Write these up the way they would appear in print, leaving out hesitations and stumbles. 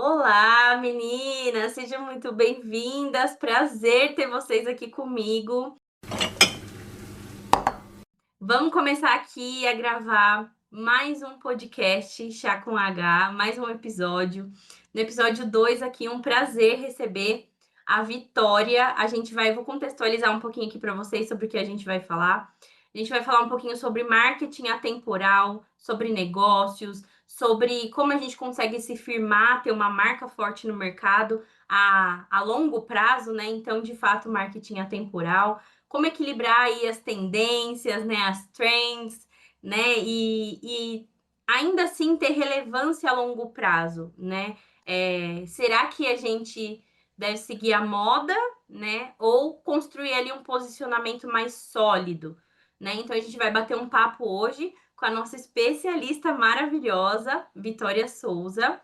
Olá, meninas! Sejam muito bem-vindas. Prazer ter vocês aqui comigo. Vamos começar aqui a gravar mais um podcast Chá com H, mais um episódio. No episódio 2 aqui, um prazer receber a Vitória. Vou contextualizar um pouquinho aqui para vocês sobre o que a gente vai falar. A gente vai falar um pouquinho sobre marketing atemporal, sobre negócios, sobre como a gente consegue se firmar, ter uma marca forte no mercado a longo prazo, né? Então, de fato, marketing atemporal, como equilibrar aí as tendências, né, as trends, né, e ainda assim ter relevância a longo prazo, né? Será que a gente deve seguir a moda, né, ou construir ali um posicionamento mais sólido, né? Então a gente vai bater um papo hoje com a nossa especialista maravilhosa, Vitória Souza.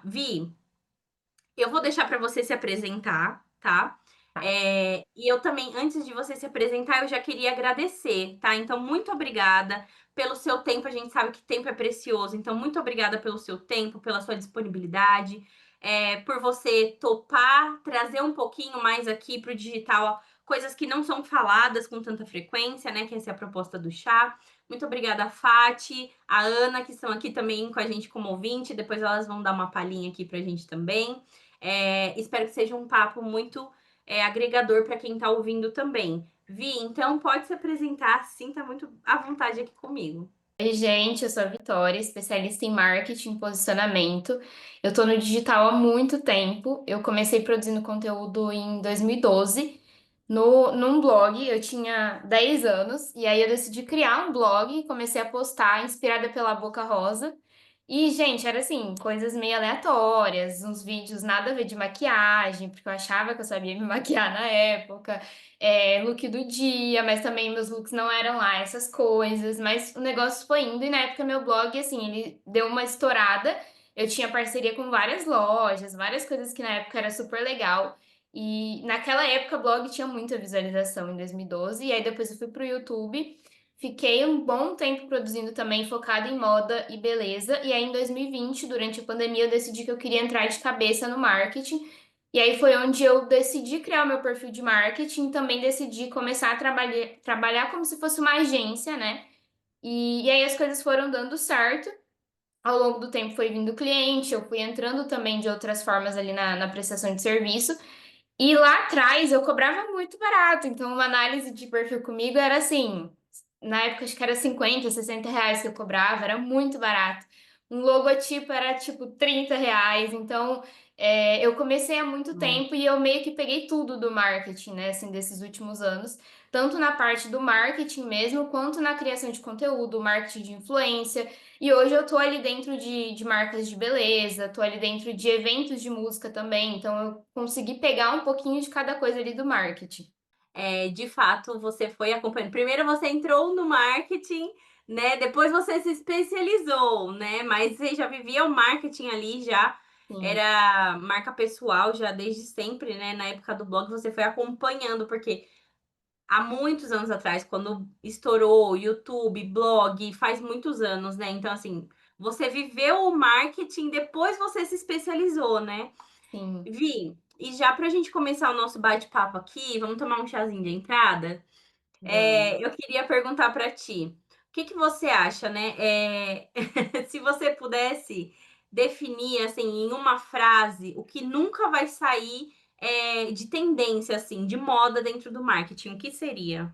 Vi, eu vou deixar para você se apresentar, tá? E eu também, antes de você se apresentar, eu já queria agradecer, tá? Então, muito obrigada pelo seu tempo. A gente sabe que tempo é precioso, então, muito obrigada pelo seu tempo, pela sua disponibilidade, por você topar trazer um pouquinho mais aqui para o digital, coisas que não são faladas com tanta frequência, né? Que essa é a proposta do chá. Muito obrigada, Fati, a Ana, que estão aqui também com a gente como ouvinte. Depois elas vão dar uma palhinha aqui para a gente também. Espero que seja um papo muito agregador para quem está ouvindo também. Vi, então pode se apresentar, sinta muito à vontade aqui comigo. Oi, gente, eu sou a Vitória, especialista em marketing e posicionamento. Eu tô no digital há muito tempo. Eu comecei produzindo conteúdo em 2012 num blog. Eu tinha 10 anos e aí eu decidi criar um blog e comecei a postar, inspirada pela Boca Rosa. E, gente, era assim, coisas meio aleatórias, uns vídeos nada a ver de maquiagem, porque eu achava que eu sabia me maquiar na época, look do dia, mas também meus looks não eram lá essas coisas, mas o negócio foi indo e na época meu blog, assim, ele deu uma estourada, eu tinha parceria com várias lojas, várias coisas que na época era super legal, e naquela época o blog tinha muita visualização em 2012, e aí depois eu fui pro YouTube. Fiquei um bom tempo produzindo também, focada em moda e beleza. E aí, em 2020, durante a pandemia, eu decidi que eu queria entrar de cabeça no marketing. E aí foi onde eu decidi criar o meu perfil de marketing. Também decidi começar a trabalhar como se fosse uma agência, né? E aí as coisas foram dando certo. Ao longo do tempo foi vindo cliente, eu fui entrando também de outras formas ali na prestação de serviço. E lá atrás eu cobrava muito barato. Então, uma análise de perfil comigo era assim. Na época, acho que era 50, R$ 60 que eu cobrava, era muito barato. Um logotipo era tipo R$ 30. Então, eu comecei há muito Nossa. tempo e eu meio que peguei tudo do marketing, né, assim, desses últimos anos, tanto na parte do marketing mesmo, quanto na criação de conteúdo, marketing de influência. E hoje eu tô ali dentro de marcas de beleza, tô ali dentro de eventos de música também, então eu consegui pegar um pouquinho de cada coisa ali do marketing. De fato, você foi acompanhando. Primeiro você entrou no marketing, né? Depois você se especializou, né? Mas você já vivia o marketing ali, já Sim. era marca pessoal, já desde sempre, né? Na época do blog você foi acompanhando, porque há muitos anos atrás, quando estourou YouTube, blog, faz muitos anos, né? Então, assim, você viveu o marketing, depois você se especializou, né? Sim, Vi, e já para a gente começar o nosso bate-papo aqui, vamos tomar um chazinho de entrada? vamos. Eu queria perguntar para ti, o que que você acha, né? Se você pudesse definir, assim, em uma frase, o que nunca vai sair de tendência, assim, de moda dentro do marketing, o que seria?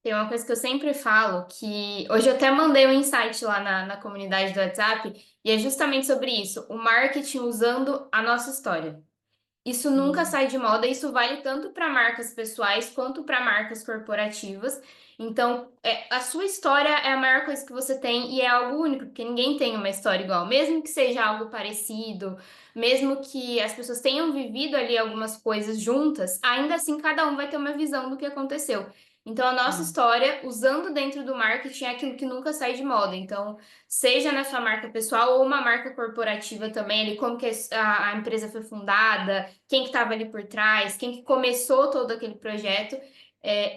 Tem uma coisa que eu sempre falo, que hoje eu até mandei um insight lá na comunidade do WhatsApp, e é justamente sobre isso, o marketing usando a nossa história. Isso nunca Hum. sai de moda, isso vale tanto para marcas pessoais quanto para marcas corporativas. Então, a sua história é a maior coisa que você tem e é algo único, porque ninguém tem uma história igual, mesmo que seja algo parecido, mesmo que as pessoas tenham vivido ali algumas coisas juntas, ainda assim cada um vai ter uma visão do que aconteceu. Então, a nossa Hum. história, usando dentro do marketing, é aquilo que nunca sai de moda. Então, seja na sua marca pessoal ou uma marca corporativa também, ali, como que a empresa foi fundada, quem que estava ali por trás, quem que começou todo aquele projeto.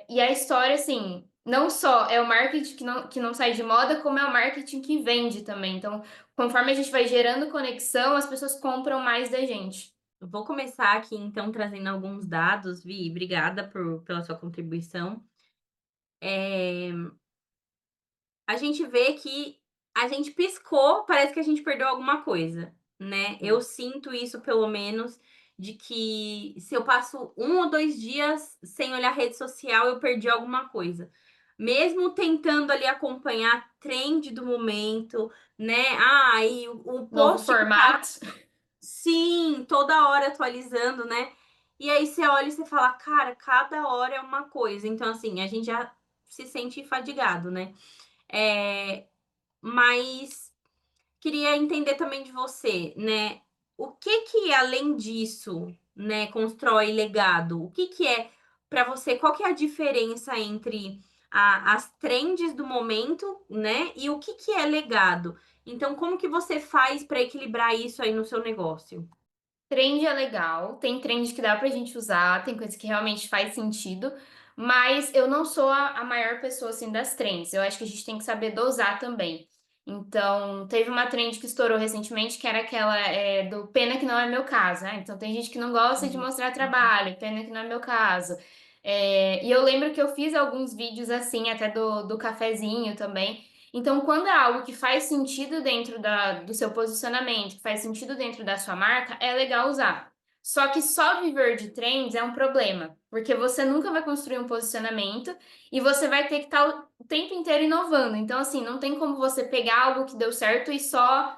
E a história, assim, não só é o marketing que não sai de moda, como é o marketing que vende também. Então, conforme a gente vai gerando conexão, as pessoas compram mais da gente. Eu vou começar aqui, então, trazendo alguns dados, Vi, obrigada pela sua contribuição. A gente vê que a gente piscou, parece que a gente perdeu alguma coisa, né? Eu sinto isso, pelo menos, de que se eu passo 1 ou 2 dias sem olhar rede social, eu perdi alguma coisa. Mesmo tentando ali acompanhar trend do momento, né? Ah, e o Novo post que tá, formato. sim, toda hora atualizando, né? E aí você olha e você fala, cara, cada hora é uma coisa. Então, assim, a gente já se sente fadigado, né? É, mas queria entender também de você, né? O que que além disso, né, constrói legado? O que que é para você? Qual que é a diferença entre as trends do momento, né? E o que que é legado? Então, como que você faz para equilibrar isso aí no seu negócio? Trend é legal, tem trend que dá pra gente usar, tem coisa que realmente faz sentido, mas eu não sou a maior pessoa assim das trends. Eu acho que a gente tem que saber dosar também. Então, teve uma trend que estourou recentemente, que era aquela do pena que não é meu caso, né? Então, tem gente que não gosta de Uhum. mostrar trabalho, pena que não é meu caso. E eu lembro que eu fiz alguns vídeos assim, até do cafezinho também. Então, quando é algo que faz sentido dentro do seu posicionamento, que faz sentido dentro da sua marca, é legal usar. Só que só viver de trends é um problema, porque você nunca vai construir um posicionamento e você vai ter que estar o tempo inteiro inovando. Então, assim, não tem como você pegar algo que deu certo e só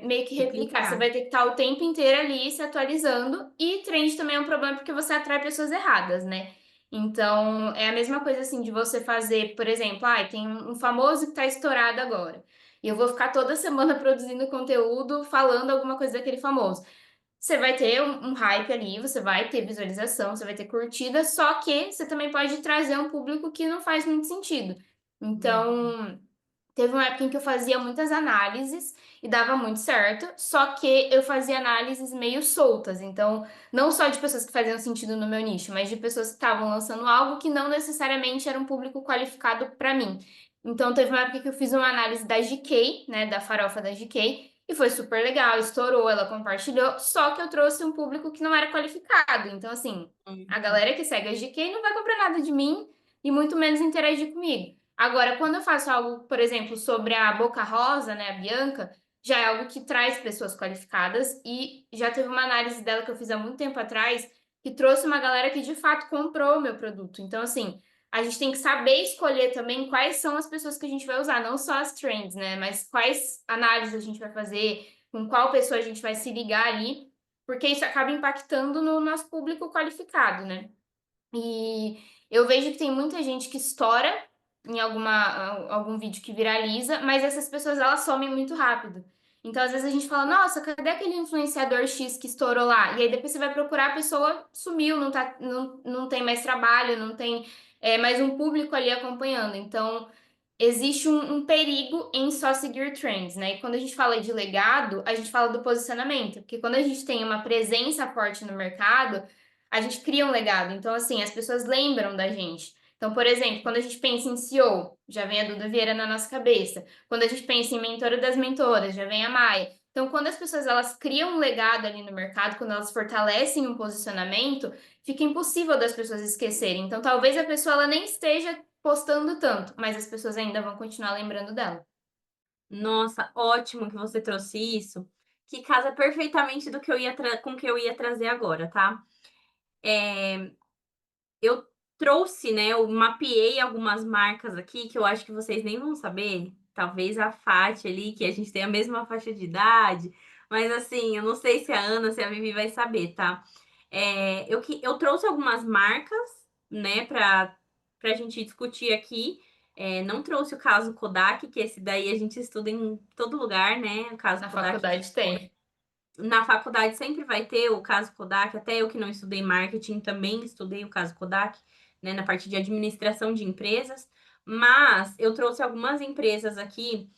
meio que replicar. Você Replicar. vai ter que estar o tempo inteiro ali se atualizando. E trend também é um problema porque você atrai pessoas erradas, né? Então, é a mesma coisa assim de você fazer, por exemplo, tem um famoso que está estourado agora. E eu vou ficar toda semana produzindo conteúdo falando alguma coisa daquele famoso. Você vai ter um hype ali, você vai ter visualização, você vai ter curtida, só que você também pode trazer um público que não faz muito sentido. Uhum. Então, teve uma época em que eu fazia muitas análises e dava muito certo, só que eu fazia análises meio soltas, então não só de pessoas que faziam sentido no meu nicho, mas de pessoas que estavam lançando algo que não necessariamente era um público qualificado para mim. Então teve uma época que eu fiz uma análise da GK, né, da farofa da GK, e foi super legal, estourou, ela compartilhou, só que eu trouxe um público que não era qualificado. Então assim, a Uhum. galera que segue a GK não vai comprar nada de mim e muito menos interagir comigo. Agora, quando eu faço algo, por exemplo, sobre a Boca Rosa, né, a Bianca, já é algo que traz pessoas qualificadas e já teve uma análise dela que eu fiz há muito tempo atrás que trouxe uma galera que de fato comprou o meu produto. Então, assim, a gente tem que saber escolher também quais são as pessoas que a gente vai usar, não só as trends, né, mas quais análises a gente vai fazer, com qual pessoa a gente vai se ligar ali, porque isso acaba impactando no nosso público qualificado, né? E eu vejo que tem muita gente que estoura em algum vídeo que viraliza, mas essas pessoas elas somem muito rápido. Então, às vezes a gente fala, nossa, cadê aquele influenciador X que estourou lá? E aí depois você vai procurar, a pessoa sumiu, não tem mais trabalho, não tem mais um público ali acompanhando. Então, existe um perigo em só seguir trends, né? E quando a gente fala de legado, a gente fala do posicionamento, porque quando a gente tem uma presença forte no mercado, a gente cria um legado. Então, assim, as pessoas lembram da gente. Então, por exemplo, quando a gente pensa em CEO, já vem a Duda Vieira na nossa cabeça. Quando a gente pensa em mentora das mentoras, já vem a Maia. Então, quando as pessoas elas criam um legado ali no mercado, quando elas fortalecem um posicionamento, fica impossível das pessoas esquecerem. Então, talvez a pessoa ela nem esteja postando tanto, mas as pessoas ainda vão continuar lembrando dela. Nossa, ótimo que você trouxe isso, que casa perfeitamente do que com o que eu ia trazer agora, tá? Eu trouxe, né, eu mapeei algumas marcas aqui que eu acho que vocês nem vão saber. Talvez a Fati ali, que a gente tem a mesma faixa de idade, mas assim, eu não sei se a Ana, se a Vivi vai saber, tá? Eu trouxe algumas marcas, né, para a gente discutir aqui. Não trouxe o caso Kodak, que esse daí a gente estuda em todo lugar, né? O caso Na Kodak que faculdade foi tem. na faculdade sempre vai ter o caso Kodak, até eu que não estudei marketing também estudei o caso Kodak, né, na parte de administração de empresas, mas eu trouxe algumas empresas aqui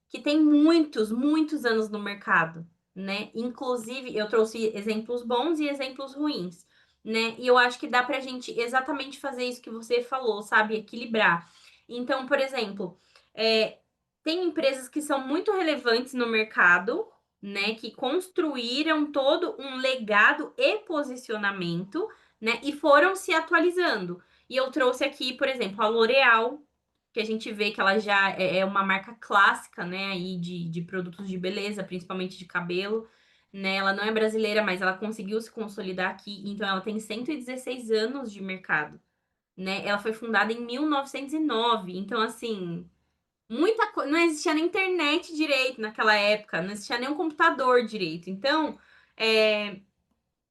que têm muitos, muitos anos no mercado, né? Inclusive, eu trouxe exemplos bons e exemplos ruins. né? E eu acho que dá pra gente exatamente fazer isso que você falou, sabe? Equilibrar. Então, por exemplo, é, tem empresas que são muito relevantes no mercado, né? Que construíram todo um legado e posicionamento, né? E foram se atualizando. E eu trouxe aqui, por exemplo, a L'Oréal, que a gente vê que ela já é uma marca clássica, né? Aí de produtos de beleza, principalmente de cabelo, né? Ela não é brasileira, mas ela conseguiu se consolidar aqui, então ela tem 116 anos de mercado, né? Ela foi fundada em 1909, então assim, muita coisa, não existia nem internet direito naquela época, não existia nem um computador direito. Então, é,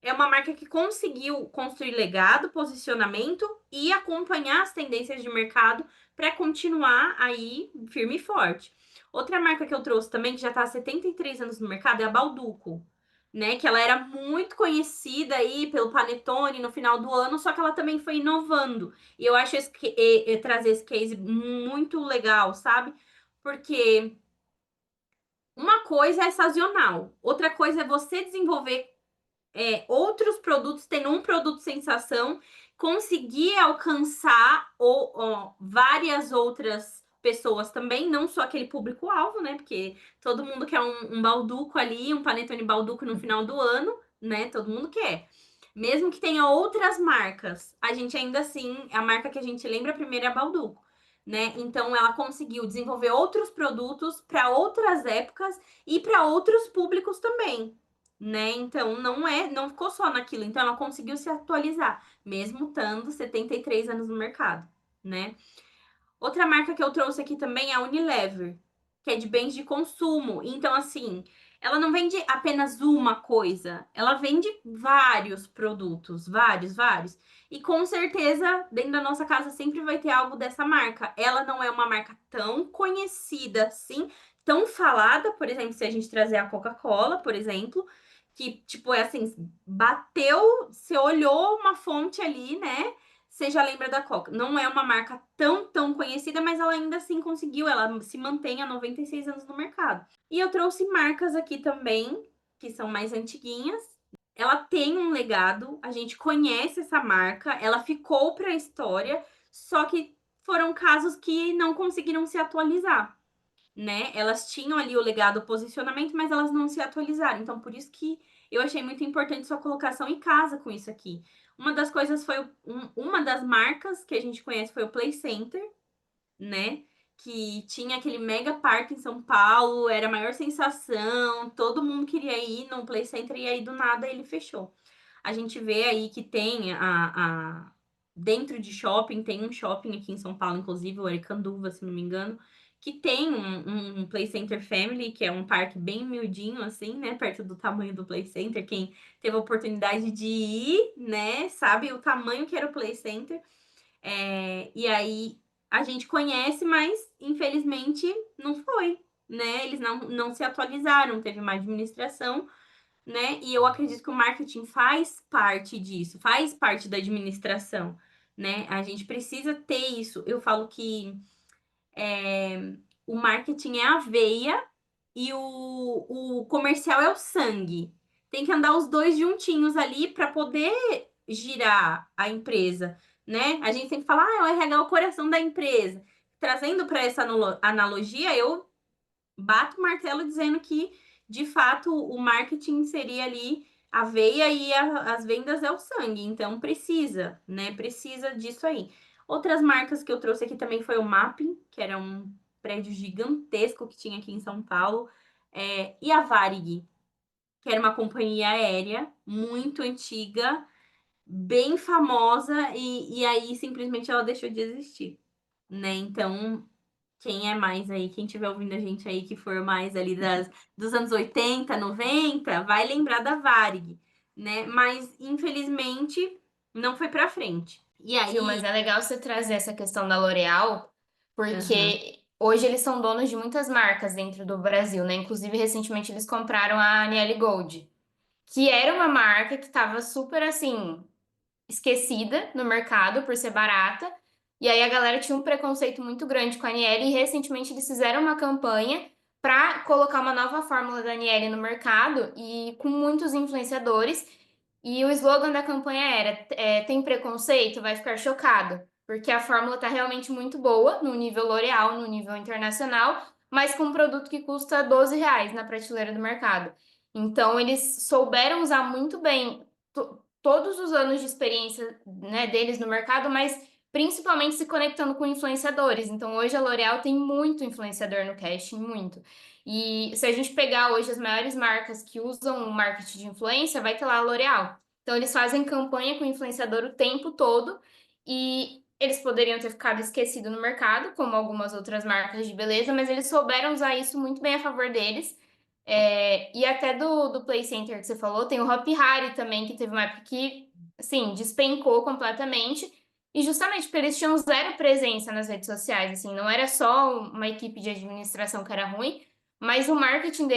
é uma marca que conseguiu construir legado, posicionamento e acompanhar as tendências de mercado para continuar aí firme e forte. Outra marca que eu trouxe também, que já está há 73 anos no mercado, é a Balduco, né? Que ela era muito conhecida aí pelo Panetone no final do ano, só que ela também foi inovando. E eu acho trazer esse case muito legal, sabe? Porque uma coisa é sazonal, outra coisa é você desenvolver outros produtos, tendo um produto sensação, conseguir alcançar várias outras pessoas também, não só aquele público-alvo, né? Porque todo mundo quer um balduco ali, um panetone balduco no final do ano, né? Todo mundo quer. Mesmo que tenha outras marcas, a gente ainda assim, a marca que a gente lembra primeiro é a Balduco, né? Então ela conseguiu desenvolver outros produtos para outras épocas e para outros públicos também, né? Então não ficou só naquilo. Então ela conseguiu se atualizar, mesmo estando 73 anos no mercado, né? Outra marca que eu trouxe aqui também é a Unilever, que é de bens de consumo. Então, assim, ela não vende apenas uma coisa, ela vende vários produtos, vários. E com certeza, dentro da nossa casa sempre vai ter algo dessa marca. Ela não é uma marca tão conhecida assim, tão falada, por exemplo, se a gente trazer a Coca-Cola, por exemplo, que, tipo, é assim, bateu, você olhou uma fonte ali, né? Você já lembra da Coca. Não é uma marca tão conhecida, mas ela ainda assim conseguiu, ela se mantém há 96 anos no mercado. E eu trouxe marcas aqui também, que são mais antiguinhas. Ela tem um legado, a gente conhece essa marca, ela ficou para a história, só que foram casos que não conseguiram se atualizar, né? Elas tinham ali o legado, o posicionamento, mas elas não se atualizaram. Então, por isso que eu achei muito importante sua colocação em casa com isso aqui. Uma das coisas foi uma das marcas que a gente conhece foi o Play Center, né? Que tinha aquele mega parque em São Paulo, era a maior sensação, todo mundo queria ir no Play Center e aí do nada ele fechou. A gente vê aí que tem dentro de shopping, tem um shopping aqui em São Paulo, inclusive, o Aricanduva, se não me engano, que tem um Play Center Family, que é um parque bem miudinho, assim, né? Perto do tamanho do Play Center. Quem teve a oportunidade de ir, né, sabe o tamanho que era o Play Center. E aí a gente conhece, mas infelizmente não foi, né? Eles não se atualizaram, teve uma administração, né? E eu acredito que o marketing faz parte disso, faz parte da administração, né? A gente precisa ter isso. Eu falo que o marketing é a veia e o comercial é o sangue. Tem que andar os dois juntinhos ali para poder girar a empresa, né? A gente sempre fala, o RH é o coração da empresa. Trazendo para essa analogia, eu bato o martelo dizendo que, de fato, o marketing seria ali a veia e as vendas é o sangue. Então, precisa, né? Precisa disso aí. Outras marcas que eu trouxe aqui também foi o Mapping, que era um prédio gigantesco que tinha aqui em São Paulo, e a Varig, que era uma companhia aérea muito antiga, bem famosa, e aí simplesmente ela deixou de existir, né? Então, quem é mais aí, quem estiver ouvindo a gente aí, que for mais ali dos anos 80, 90, vai lembrar da Varig, né? Mas, infelizmente, não foi pra frente. E Viu, mas aí. é legal você trazer essa questão da L'Oréal, Aham. porque hoje eles são donos de muitas marcas dentro do Brasil, né? Inclusive, recentemente eles compraram a Aniele Gold, que era uma marca que estava super assim esquecida no mercado por ser barata. E aí a galera tinha um preconceito muito grande com a Aniele e recentemente eles fizeram uma campanha para colocar uma nova fórmula da Aniele no mercado e com muitos influenciadores. E o slogan da campanha era: tem preconceito? Vai ficar chocado. Porque a fórmula está realmente muito boa, no nível L'Oréal, no nível internacional, mas com um produto que custa R$ 12 na prateleira do mercado. Então, eles souberam usar muito bem todos os anos de experiência, né, deles no mercado, mas principalmente se conectando com influenciadores. Então, hoje a L'Oréal tem muito influenciador no casting, muito. E se a gente pegar hoje as maiores marcas que usam o marketing de influência, vai ter lá a L'Oréal. Então, eles fazem campanha com o influenciador o tempo todo e eles poderiam ter ficado esquecidos no mercado, como algumas outras marcas de beleza, mas eles souberam usar isso muito bem a favor deles. E até do Play Center que você falou, tem o Hopi Hari também, que teve uma época que, assim, despencou completamente. E justamente porque eles tinham zero presença nas redes sociais, assim, não era só uma equipe de administração que era ruim, mas o marketing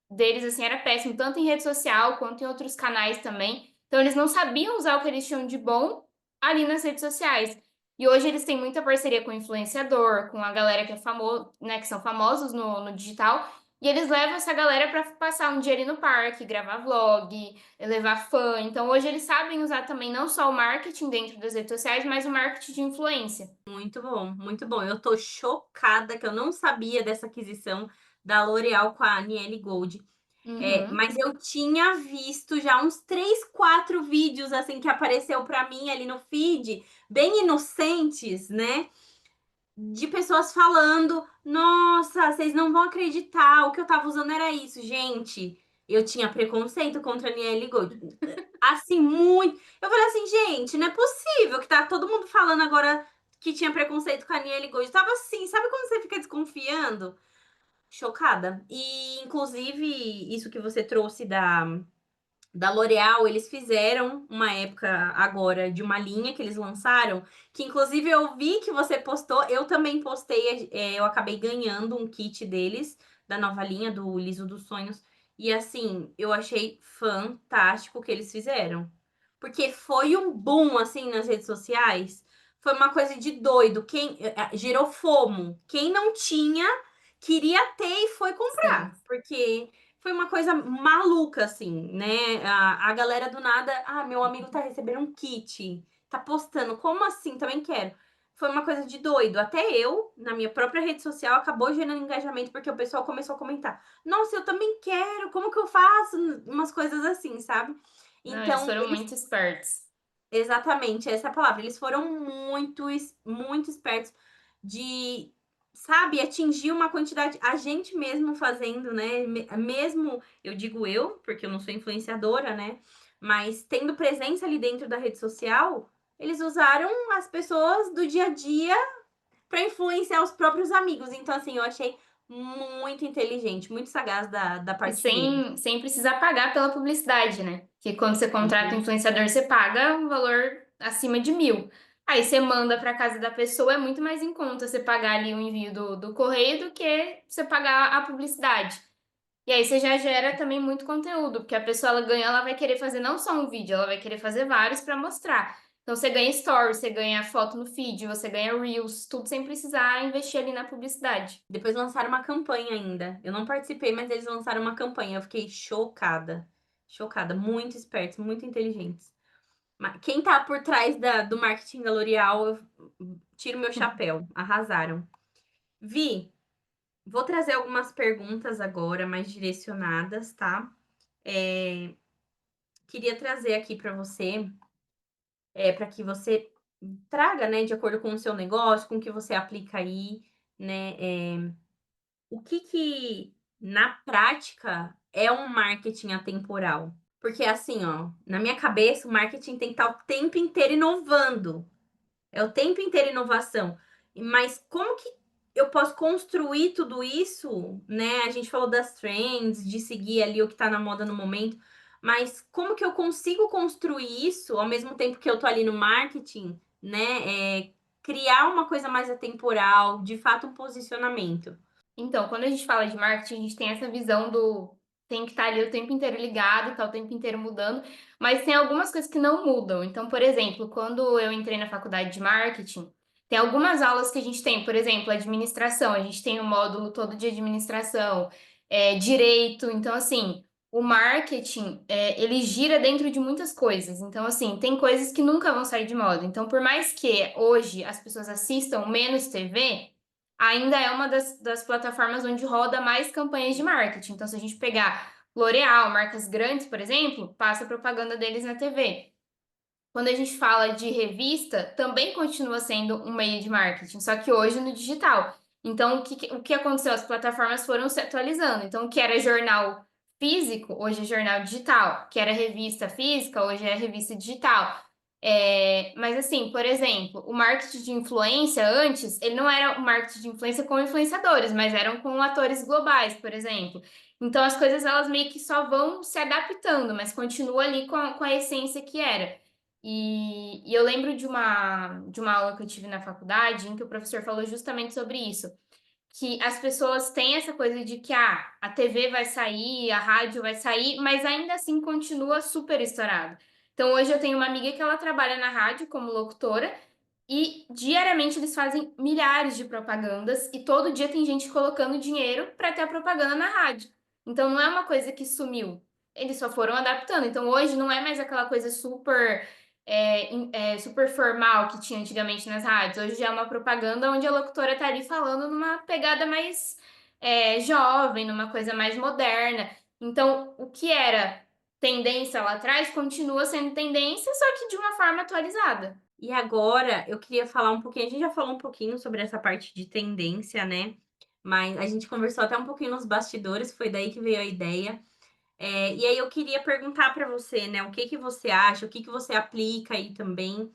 deles assim, era péssimo, tanto em rede social quanto em outros canais também. Então, eles não sabiam usar o que eles tinham de bom ali nas redes sociais. E hoje eles têm muita parceria com o influenciador, com a galera que é famoso, né, que são famosos no digital. E eles levam essa galera para passar um dia ali no parque, gravar vlog, levar fã. Então, hoje eles sabem usar também não só o marketing dentro das redes sociais, mas o marketing de influência. Muito bom, muito bom. Eu tô chocada que eu não sabia dessa aquisição da L'Oréal com a Aniele Gold. Uhum. Mas eu tinha visto já uns 3, 4 vídeos assim que apareceu para mim ali no feed, bem inocentes, né? De pessoas falando: "Nossa, vocês não vão acreditar, o que eu tava usando era isso". Gente, eu tinha preconceito contra a Aniele Gold. Assim, muito. Eu falei assim, gente, não é possível que tá todo mundo falando agora que tinha preconceito com a Aniele Gold. Tava assim, sabe quando você fica desconfiando? Chocada. E, inclusive, isso que você trouxe da L'Oréal, eles fizeram uma época agora de uma linha que eles lançaram, que inclusive eu vi que você postou, eu também postei, eu acabei ganhando um kit deles, da nova linha do Liso dos Sonhos, e assim, eu achei fantástico o que eles fizeram. Porque foi um boom, assim, nas redes sociais, foi uma coisa de doido, gerou FOMO, quem não tinha, queria ter e foi Sim. comprar, porque foi uma coisa maluca, assim, né? A galera do nada, meu amigo tá recebendo um kit, tá postando, como assim? Também quero. Foi uma coisa de doido. Até eu, na minha própria rede social, acabou gerando engajamento, porque o pessoal começou a comentar: Nossa, eu também quero, como que eu faço? Umas coisas assim, sabe? Não, eles Então, foram muito espertos. exatamente, essa é a palavra. Eles foram muito espertos de, sabe, atingir uma quantidade, a gente mesmo fazendo, né? Mesmo, eu digo eu, porque eu não sou influenciadora, né? Mas tendo presença ali dentro da rede social, eles usaram as pessoas do dia a dia para influenciar os próprios amigos. Então, assim, eu achei muito inteligente, muito sagaz da E parte deles. sem precisar pagar pela publicidade, né? Que quando você contrata um Uhum. influenciador, você paga um valor acima de 1.000. Aí você manda para casa da pessoa, é muito mais em conta você pagar ali o envio do correio do que você pagar a publicidade. E aí você já gera também muito conteúdo, porque a pessoa ela ganha, ela vai querer fazer não só um vídeo, ela vai querer fazer vários para mostrar. Então você ganha stories, você ganha foto no feed, você ganha reels, tudo sem precisar investir ali na publicidade. Depois lançaram uma campanha ainda. Eu não participei, mas eles lançaram uma campanha. Eu fiquei chocada. Chocada. Muito espertos, muito inteligentes. Quem tá por trás do marketing da L'Oréal, eu tiro meu chapéu. Arrasaram. Vi, vou trazer algumas perguntas agora, mais direcionadas, tá? É, queria trazer aqui para você, para que você traga, né, de acordo com o seu negócio, com o que você aplica aí, né? O que na prática é um marketing atemporal? Porque assim, ó, na minha cabeça o marketing tem que estar o tempo inteiro inovando, é o tempo inteiro inovação. Mas como que eu posso construir tudo isso, né? A gente falou das trends, de seguir ali o que está na moda no momento, mas como que eu consigo construir isso ao mesmo tempo que eu tô ali no marketing, né? Criar uma coisa mais atemporal, de fato um posicionamento. Então, quando a gente fala de marketing, a gente tem essa visão do tem que estar ali o tempo inteiro ligado, tá o tempo inteiro mudando, mas tem algumas coisas que não mudam. Então, por exemplo, quando eu entrei na faculdade de marketing, tem algumas aulas que a gente tem, por exemplo, administração, a gente tem o módulo todo de administração, direito. Então, assim, o marketing, ele gira dentro de muitas coisas. Então, assim, tem coisas que nunca vão sair de moda. Então, por mais que hoje as pessoas assistam menos TV, ainda é uma das plataformas onde roda mais campanhas de marketing. Então, se a gente pegar L'Oréal, marcas grandes, por exemplo, passa propaganda deles na TV. Quando a gente fala de revista, também continua sendo um meio de marketing, só que hoje no digital. Então, o que aconteceu? As plataformas foram se atualizando. Então, o que era jornal físico, hoje é jornal digital. O que era revista física, hoje é revista digital. Mas assim, por exemplo, o marketing de influência antes, ele não era o marketing de influência com influenciadores, mas eram com atores globais, por exemplo. Então, as coisas elas meio que só vão se adaptando, mas continua ali com a essência que era. E eu lembro de uma aula que eu tive na faculdade em que o professor falou justamente sobre isso, que as pessoas têm essa coisa de que a TV vai sair, a rádio vai sair, mas ainda assim continua super estourado. Então hoje eu tenho uma amiga que ela trabalha na rádio como locutora e diariamente eles fazem milhares de propagandas e todo dia tem gente colocando dinheiro para ter a propaganda na rádio. Então não é uma coisa que sumiu. Eles só foram adaptando. Então hoje não é mais aquela coisa super formal que tinha antigamente nas rádios. Hoje já é uma propaganda onde a locutora tá ali falando numa pegada mais jovem, numa coisa mais moderna. Então, o que era tendência lá atrás continua sendo tendência, só que de uma forma atualizada. E agora eu queria falar um pouquinho, a gente já falou um pouquinho sobre essa parte de tendência, né, mas a gente conversou até um pouquinho nos bastidores, foi daí que veio a ideia. E aí eu queria perguntar para você, né, o que que você acha, o que que você aplica aí também,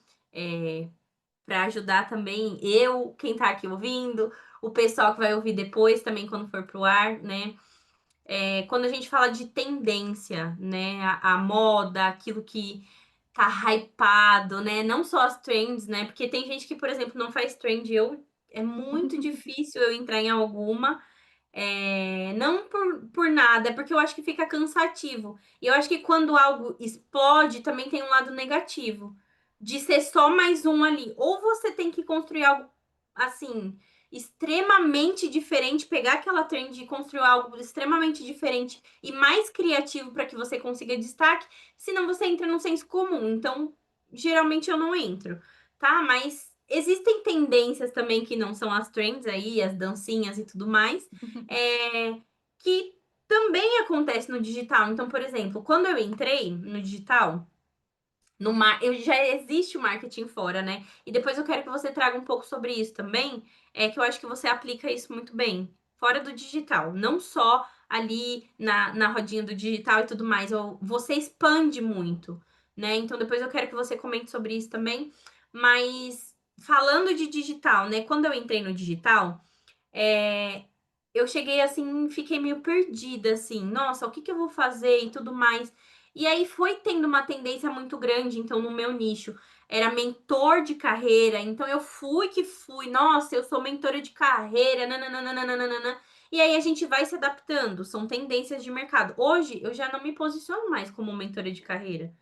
para ajudar também eu, quem tá aqui ouvindo, o pessoal que vai ouvir depois também quando for pro ar, né. Quando a gente fala de tendência, né, a moda, aquilo que tá hypado, né, não só as trends, né, porque tem gente que, por exemplo, não faz trend, é muito difícil eu entrar em alguma, não por nada, é porque eu acho que fica cansativo. E eu acho que quando algo explode, também tem um lado negativo, de ser só mais um ali. Ou você tem que construir algo, assim, extremamente diferente, pegar aquela trend e construir algo extremamente diferente e mais criativo para que você consiga destaque, senão você entra num senso comum. Então, geralmente eu não entro, tá? Mas existem tendências também que não são as trends aí, as dancinhas e tudo mais, que também acontece no digital. Então, por exemplo, quando eu entrei no digital, já existe o marketing fora, né? E depois eu quero que você traga um pouco sobre isso também, que eu acho que você aplica isso muito bem, fora do digital, não só ali na rodinha do digital e tudo mais, você expande muito, né? Então depois eu quero que você comente sobre isso também, mas falando de digital, né? Quando eu entrei no digital, é, eu cheguei assim, fiquei meio perdida, assim, nossa, o que que eu vou fazer e tudo mais. E aí foi tendo uma tendência muito grande, então, no meu nicho, era mentor de carreira, então eu fui que fui, nossa, eu sou mentora de carreira, nananana. E aí a gente vai se adaptando, são tendências de mercado. Hoje eu já não me posiciono mais como mentora de carreira.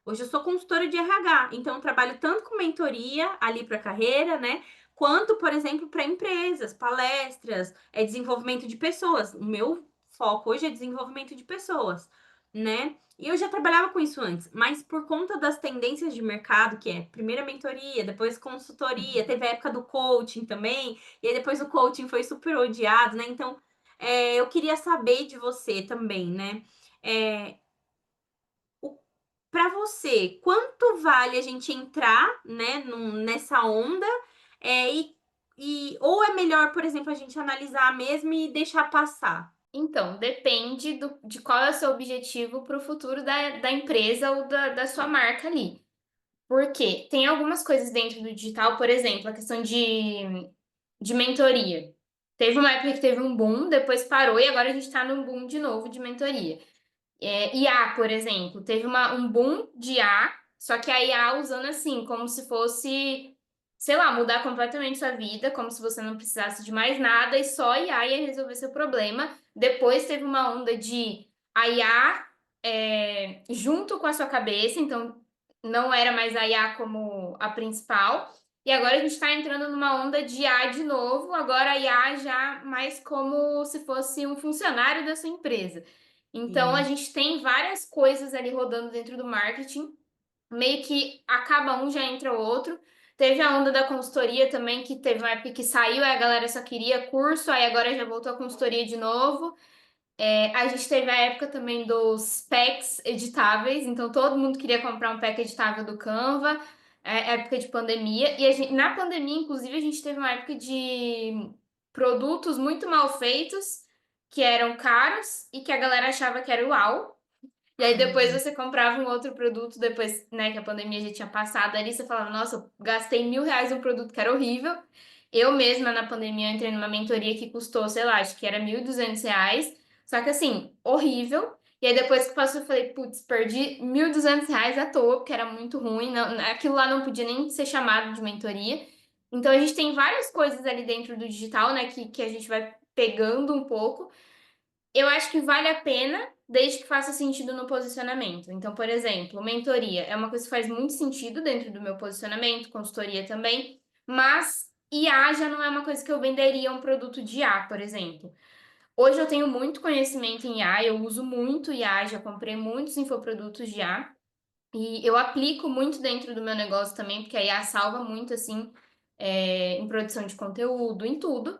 Hoje eu sou consultora de RH, então eu trabalho tanto com mentoria ali para carreira, né? Quanto, por exemplo, para empresas, palestras, desenvolvimento de pessoas. O meu foco hoje é desenvolvimento de pessoas, né? E eu já trabalhava com isso antes, mas por conta das tendências de mercado, que é primeira mentoria, depois consultoria, teve a época do coaching também, e aí depois o coaching foi super odiado, né? Então, eu queria saber de você também, né? É, para você, quanto vale a gente entrar, né, nessa onda, ou é melhor, por exemplo, a gente analisar mesmo e deixar passar? Então, depende de qual é o seu objetivo para o futuro da empresa ou da sua marca ali. Porque tem algumas coisas dentro do digital, por exemplo, a questão de mentoria. Teve uma época que teve um boom, depois parou e agora a gente está num boom de novo de mentoria. IA, por exemplo, teve um boom de IA, só que a IA usando assim, como se fosse, sei lá, mudar completamente sua vida, como se você não precisasse de mais nada e só a IA ia resolver seu problema. Depois teve uma onda de a IA junto com a sua cabeça, então não era mais a IA como a principal. E agora a gente está entrando numa onda de IA de novo, agora a IA já mais como se fosse um funcionário da sua empresa. Então, a Sim. gente tem várias coisas ali rodando dentro do marketing, meio que acaba um, já entra o outro. Teve a onda da consultoria também, que teve uma época que saiu, aí a galera só queria curso, aí agora já voltou a consultoria de novo. A gente teve a época também dos packs editáveis, então todo mundo queria comprar um pack editável do Canva, época de pandemia. E na pandemia, inclusive, a gente teve uma época de produtos muito mal feitos, que eram caros e que a galera achava que era uau. E aí depois Uhum. você comprava um outro produto, depois, né, que a pandemia já tinha passado ali, você falava, nossa, eu gastei R$ 1.000 num produto que era horrível. Eu mesma, na pandemia, entrei numa mentoria que custou, sei lá, acho que era R$ 1.200. Só que assim, horrível. E aí depois que passou, eu falei, putz, perdi R$ 1.200 à toa, porque era muito ruim. Não, aquilo lá não podia nem ser chamado de mentoria. Então a gente tem várias coisas ali dentro do digital, né, que a gente vai pegando um pouco. Eu acho que vale a pena, desde que faça sentido no posicionamento. Então, por exemplo, mentoria é uma coisa que faz muito sentido dentro do meu posicionamento, consultoria também, mas IA já não é uma coisa que eu venderia um produto de IA, por exemplo. Hoje eu tenho muito conhecimento em IA, eu uso muito IA, já comprei muitos infoprodutos de IA, e eu aplico muito dentro do meu negócio também, porque a IA salva muito, assim, em produção de conteúdo, em tudo.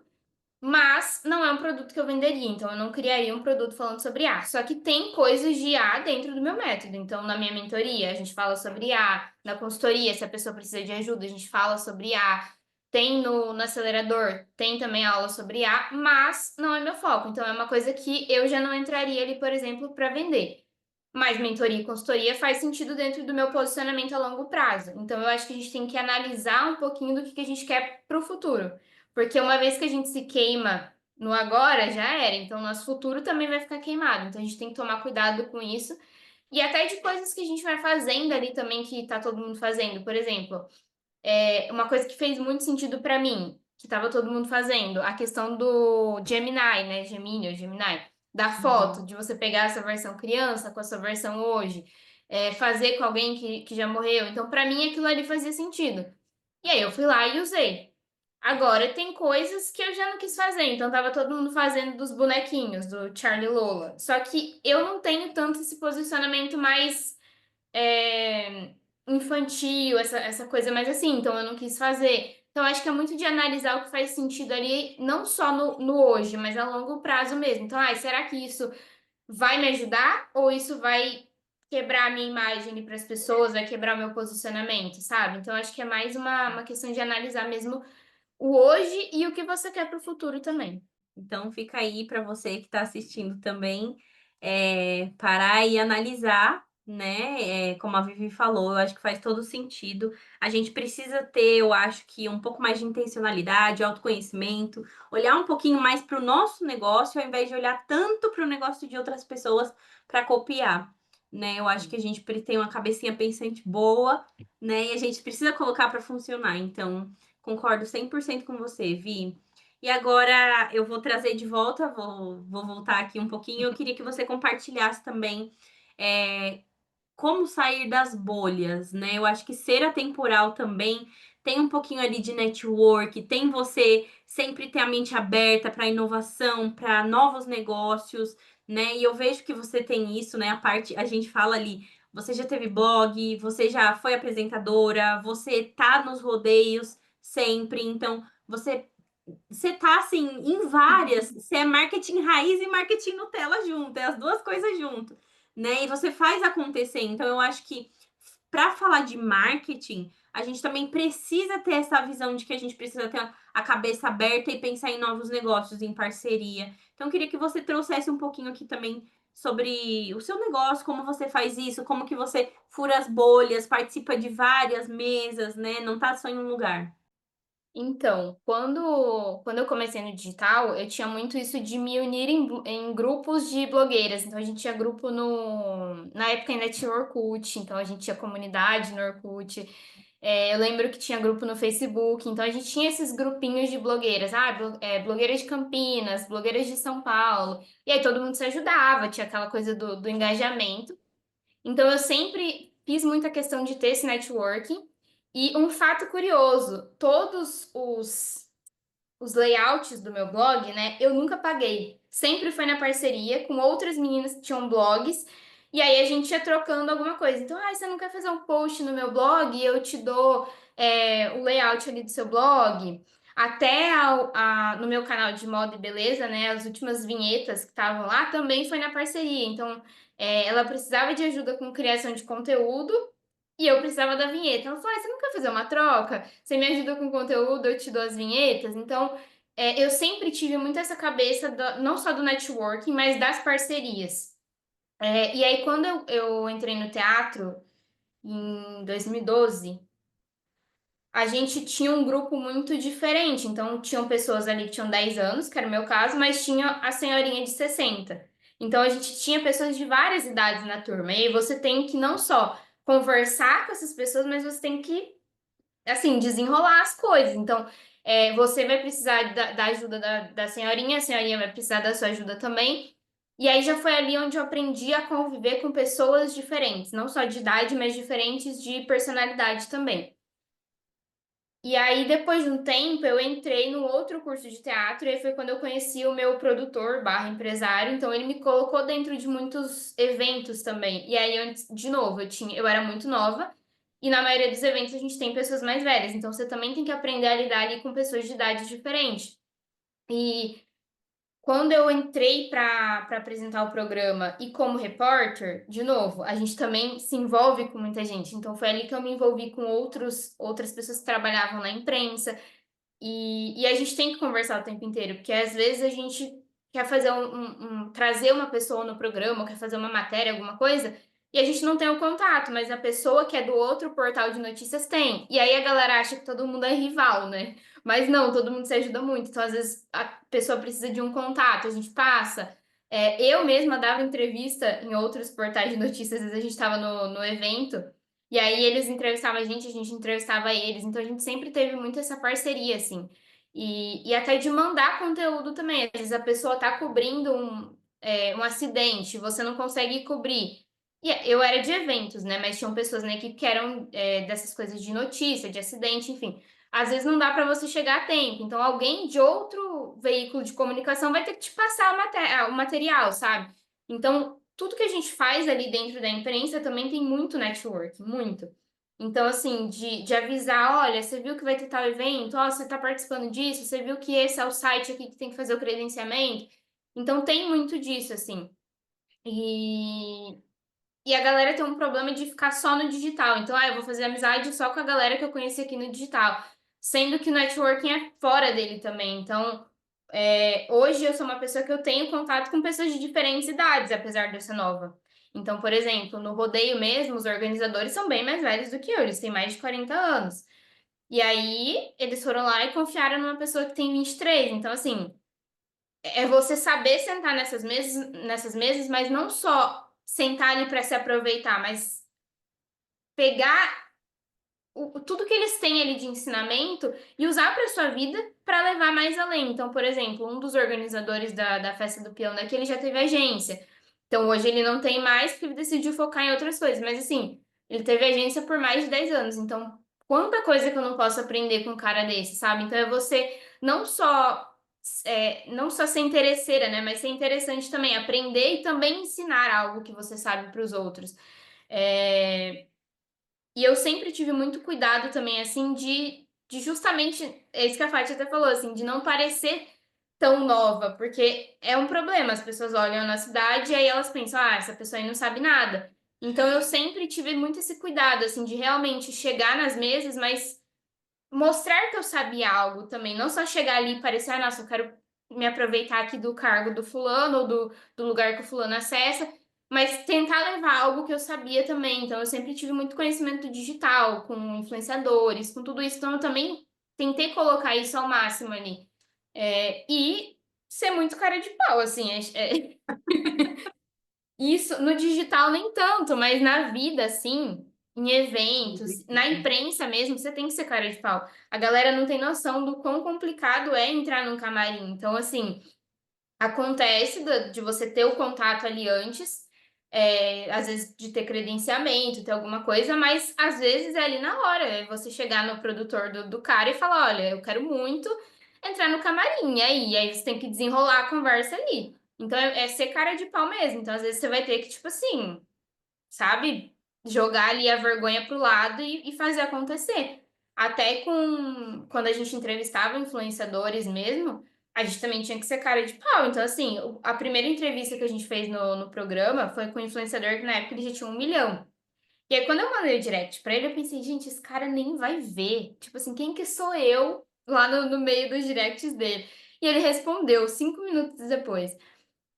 Mas não é um produto que eu venderia, então eu não criaria um produto falando sobre IA. Só que tem coisas de IA dentro do meu método. Então, na minha mentoria, a gente fala sobre IA. Na consultoria, se a pessoa precisa de ajuda, a gente fala sobre IA. Tem no acelerador, tem também aula sobre IA, mas não é meu foco. Então, é uma coisa que eu já não entraria ali, por exemplo, para vender. Mas mentoria e consultoria faz sentido dentro do meu posicionamento a longo prazo. Então, eu acho que a gente tem que analisar um pouquinho do que a gente quer para o futuro. Porque uma vez que a gente se queima no agora, já era. Então, nosso futuro também vai ficar queimado. Então, a gente tem que tomar cuidado com isso. E até de coisas que a gente vai fazendo ali também, que tá todo mundo fazendo. Por exemplo, uma coisa que fez muito sentido pra mim, que tava todo mundo fazendo, a questão do Gemini, né? Gemini ou Gemini, da foto, Uhum. de você pegar a sua versão criança com a sua versão hoje, fazer com alguém que já morreu. Então, pra mim, aquilo ali fazia sentido. E aí, eu fui lá e usei. Agora, tem coisas que eu já não quis fazer, então tava todo mundo fazendo dos bonequinhos, do Charlie Lola. Só que eu não tenho tanto esse posicionamento mais é, infantil, essa coisa mais assim, então eu não quis fazer. Então, acho que é muito de analisar o que faz sentido ali, não só no hoje, mas a longo prazo mesmo. Então, ai, será que isso vai me ajudar ou isso vai quebrar a minha imagem para as pessoas, vai quebrar o meu posicionamento, sabe? Então, acho que é mais uma questão de analisar mesmo o hoje e o que você quer para o futuro também. Então fica aí para você que está assistindo também, parar e analisar, né, como a Vivi falou, eu acho que faz todo sentido. A gente precisa ter, eu acho que um pouco mais de intencionalidade, autoconhecimento, olhar um pouquinho mais para o nosso negócio, ao invés de olhar tanto para o negócio de outras pessoas para copiar, né. Eu acho que a gente tem uma cabecinha pensante boa, né, e a gente precisa colocar para funcionar. Então, concordo 100% com você, Vi. E agora eu vou trazer de volta, vou voltar aqui um pouquinho. Eu queria que você compartilhasse também, eh, como sair das bolhas, né? Eu acho que ser atemporal também tem um pouquinho ali de network, tem você sempre ter a mente aberta para inovação, para novos negócios, né? E eu vejo que você tem isso, né? A gente fala ali, você já teve blog, você já foi apresentadora, você tá nos rodeios sempre, então você tá assim em várias, você é marketing raiz e marketing Nutella junto, é as duas coisas junto, né? E você faz acontecer. Então eu acho que para falar de marketing, a gente também precisa ter essa visão de que a gente precisa ter a cabeça aberta e pensar em novos negócios, em parceria. Então eu queria que você trouxesse um pouquinho aqui também sobre o seu negócio, como você faz isso, como que você fura as bolhas, participa de várias mesas, né? Não tá só em um lugar. Então, quando eu comecei no digital, eu tinha muito isso de me unir em grupos de blogueiras. Então, a gente tinha grupo no. Na época ainda tinha o Orkut, então a gente tinha comunidade no Orkut. Eu lembro que tinha grupo no Facebook, então a gente tinha esses grupinhos de blogueiras. Ah, blogueiras de Campinas, blogueiras de São Paulo. E aí todo mundo se ajudava, tinha aquela coisa do engajamento. Então, eu sempre fiz muita questão de ter esse networking. E um fato curioso: todos os layouts do meu blog, né, eu nunca paguei. Sempre foi na parceria com outras meninas que tinham blogs. E aí a gente ia trocando alguma coisa. Então, você não quer fazer um post no meu blog? Eu te dou o layout ali do seu blog. Até no meu canal de moda e beleza, né? As últimas vinhetas que estavam lá também foi na parceria. Então, ela precisava de ajuda com criação de conteúdo e eu precisava da vinheta. Ela falou: você não quer fazer uma troca? Você me ajuda com conteúdo, eu te dou as vinhetas. Então, eu sempre tive muito essa cabeça, não só do networking, mas das parcerias. E aí, quando eu entrei no teatro, em 2012, a gente tinha um grupo muito diferente. Então, tinham pessoas ali que tinham 10 anos, que era o meu caso, mas tinha a senhorinha de 60. Então, a gente tinha pessoas de várias idades na turma. E aí você tem que não só conversar com essas pessoas, mas você tem que, assim, desenrolar as coisas. Então, você vai precisar da ajuda da senhorinha, a senhorinha vai precisar da sua ajuda também. E aí já foi ali onde eu aprendi a conviver com pessoas diferentes, não só de idade, mas diferentes de personalidade também. E aí, depois de um tempo, eu entrei no outro curso de teatro, e aí foi quando eu conheci o meu produtor barra empresário, então ele me colocou dentro de muitos eventos também. E aí, antes, de novo, eu era muito nova, e na maioria dos eventos a gente tem pessoas mais velhas, então você também tem que aprender a lidar ali com pessoas de idade diferente. E quando eu entrei para apresentar o programa e como repórter, de novo, a gente também se envolve com muita gente. Então foi ali que eu me envolvi com outras pessoas que trabalhavam na imprensa. E a gente tem que conversar o tempo inteiro, porque às vezes a gente quer fazer trazer uma pessoa no programa, ou quer fazer uma matéria, alguma coisa, e a gente não tem o contato, mas a pessoa que é do outro portal de notícias tem. E aí a galera acha que todo mundo é rival, né? Mas não, todo mundo se ajuda muito. Então, às vezes, a pessoa precisa de um contato, a gente passa. Eu mesma dava entrevista em outros portais de notícias, às vezes a gente estava no evento. E aí eles entrevistavam a gente entrevistava eles. Então a gente sempre teve muito essa parceria, assim. E até de mandar conteúdo também. Às vezes a pessoa tá cobrindo um acidente, você não consegue cobrir. E eu era de eventos, né? Mas tinham pessoas na equipe que eram dessas coisas de notícia, de acidente, enfim. Às vezes não dá para você chegar a tempo. Então alguém de outro veículo de comunicação vai ter que te passar o material, sabe? Então, tudo que a gente faz ali dentro da imprensa também tem muito network, muito. Então, assim, de avisar, olha, você viu que vai ter tal evento, ó, você tá participando disso, você viu que esse é o site aqui que tem que fazer o credenciamento. Então, tem muito disso, assim. E, e a galera tem um problema de ficar só no digital. Então, eu vou fazer amizade só com a galera que eu conheci aqui no digital. Sendo que o networking é fora dele também. Então, hoje eu sou uma pessoa que eu tenho contato com pessoas de diferentes idades, apesar de eu ser nova. Então, por exemplo, no rodeio mesmo, os organizadores são bem mais velhos do que eu, eles têm mais de 40 anos. E aí, eles foram lá e confiaram numa pessoa que tem 23. Então, assim, é você saber sentar nessas mesas, mas não só sentar ali para se aproveitar, mas pegar tudo que eles têm ali de ensinamento e usar para sua vida para levar mais além. Então, por exemplo, um dos organizadores da Festa do Peão daqui, ele já teve agência. Então, hoje ele não tem mais porque ele decidiu focar em outras coisas. Mas, assim, ele teve agência por mais de 10 anos. Então, quanta coisa que eu não posso aprender com um cara desse, sabe? Então, é você não só... não só ser interesseira, né? Mas ser interessante também, aprender e também ensinar algo que você sabe para os outros. É, e eu sempre tive muito cuidado também, assim, de justamente, é isso que a Fati até falou, assim, de não parecer tão nova, porque é um problema, as pessoas olham na cidade e aí elas pensam, essa pessoa aí não sabe nada. Então eu sempre tive muito esse cuidado, assim, de realmente chegar nas mesas, mas mostrar que eu sabia algo também, não só chegar ali e parecer, nossa, eu quero me aproveitar aqui do cargo do fulano ou do lugar que o fulano acessa, mas tentar levar algo que eu sabia também. Então, eu sempre tive muito conhecimento digital, com influenciadores, com tudo isso. Então, eu também tentei colocar isso ao máximo ali. E ser muito cara de pau, assim. Isso, no digital nem tanto, mas na vida, assim, em eventos, na imprensa mesmo, você tem que ser cara de pau. A galera não tem noção do quão complicado é entrar num camarim. Então, assim, acontece de você ter o contato ali antes, às vezes de ter credenciamento, ter alguma coisa, mas às vezes é ali na hora, é você chegar no produtor do cara e falar, olha, eu quero muito, entrar no camarim. E aí você tem que desenrolar a conversa ali. Então é ser cara de pau mesmo. Então, às vezes, você vai ter que, tipo assim, sabe? Jogar ali a vergonha pro lado e fazer acontecer. Até com quando a gente entrevistava influenciadores mesmo, a gente também tinha que ser cara de pau. Então, assim, a primeira entrevista que a gente fez no programa foi com um influenciador que na época ele já tinha 1 milhão. E aí, quando eu mandei o direct pra ele, eu pensei, gente, esse cara nem vai ver. Tipo assim, quem que sou eu lá no meio dos directs dele? E ele respondeu 5 minutos depois.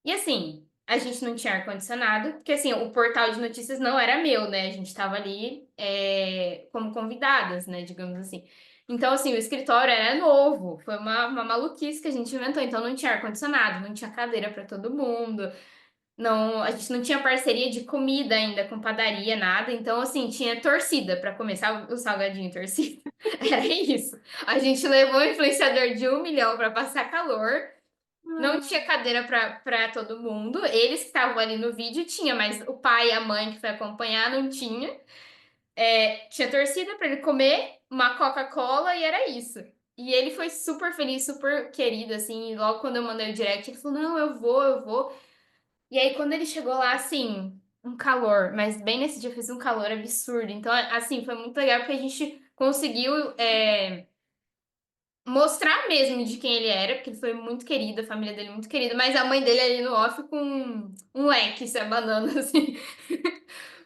E assim, a gente não tinha ar-condicionado, porque assim, o portal de notícias não era meu, né? A gente tava ali como convidadas, né? Digamos assim. Então, assim, o escritório era novo, foi uma maluquice que a gente inventou. Então, não tinha ar-condicionado, não tinha cadeira para todo mundo, não, a gente não tinha parceria de comida ainda com padaria, nada. Então, assim, tinha torcida para comer, sabe o salgadinho torcida? Era isso. A gente levou um influenciador de 1 milhão para passar calor. Não tinha cadeira para todo mundo. Eles que estavam ali no vídeo tinha, mas o pai e a mãe que foi acompanhar não tinha. Tinha torcida para ele comer uma Coca-Cola e era isso. E ele foi super feliz, super querido, assim. E logo quando eu mandei o direct, ele falou: Não, eu vou, eu vou. E aí, quando ele chegou lá, assim, um calor, mas bem nesse dia fez um calor absurdo. Então, assim, foi muito legal porque a gente conseguiu mostrar mesmo de quem ele era, porque ele foi muito querido, a família dele muito querida, mas a mãe dele ali no off com um leque se abanando, assim.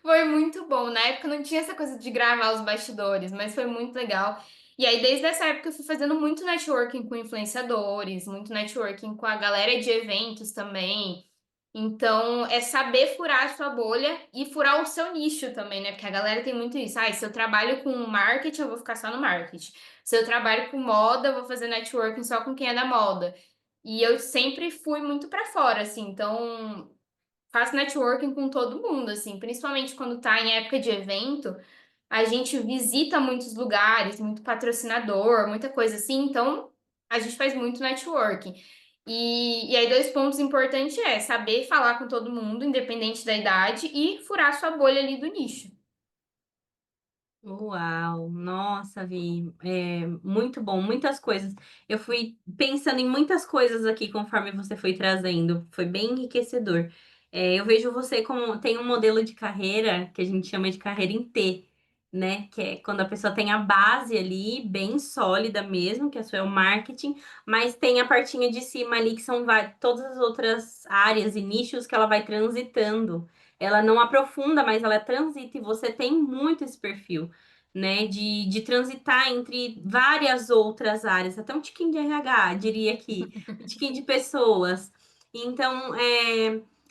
Foi muito bom. Na época não tinha essa coisa de gravar os bastidores, mas foi muito legal. E aí, desde essa época, eu fui fazendo muito networking com influenciadores, muito networking com a galera de eventos também. Então, é saber furar a sua bolha e furar o seu nicho também, né? Porque a galera tem muito isso. Ah, se eu trabalho com marketing, eu vou ficar só no marketing. Se eu trabalho com moda, eu vou fazer networking só com quem é da moda. E eu sempre fui muito pra fora, assim. Então, faço networking com todo mundo, assim. Principalmente quando tá em época de evento, a gente visita muitos lugares, muito patrocinador, muita coisa assim. Então, a gente faz muito networking. E aí, dois pontos importantes é saber falar com todo mundo, independente da idade, e furar sua bolha ali do nicho. Uau, nossa, Vi, muito bom, muitas coisas. Eu fui pensando em muitas coisas aqui conforme você foi trazendo, foi bem enriquecedor. Eu vejo você como tem um modelo de carreira que a gente chama de carreira em T, né? Que é quando a pessoa tem a base ali bem sólida mesmo, que a sua é o marketing, mas tem a partinha de cima ali que são todas as outras áreas e nichos que ela vai transitando. Ela não aprofunda, mas ela transita e você tem muito esse perfil, né? De transitar entre várias outras áreas, até um tiquinho de RH, diria aqui, um tiquinho de pessoas. Então,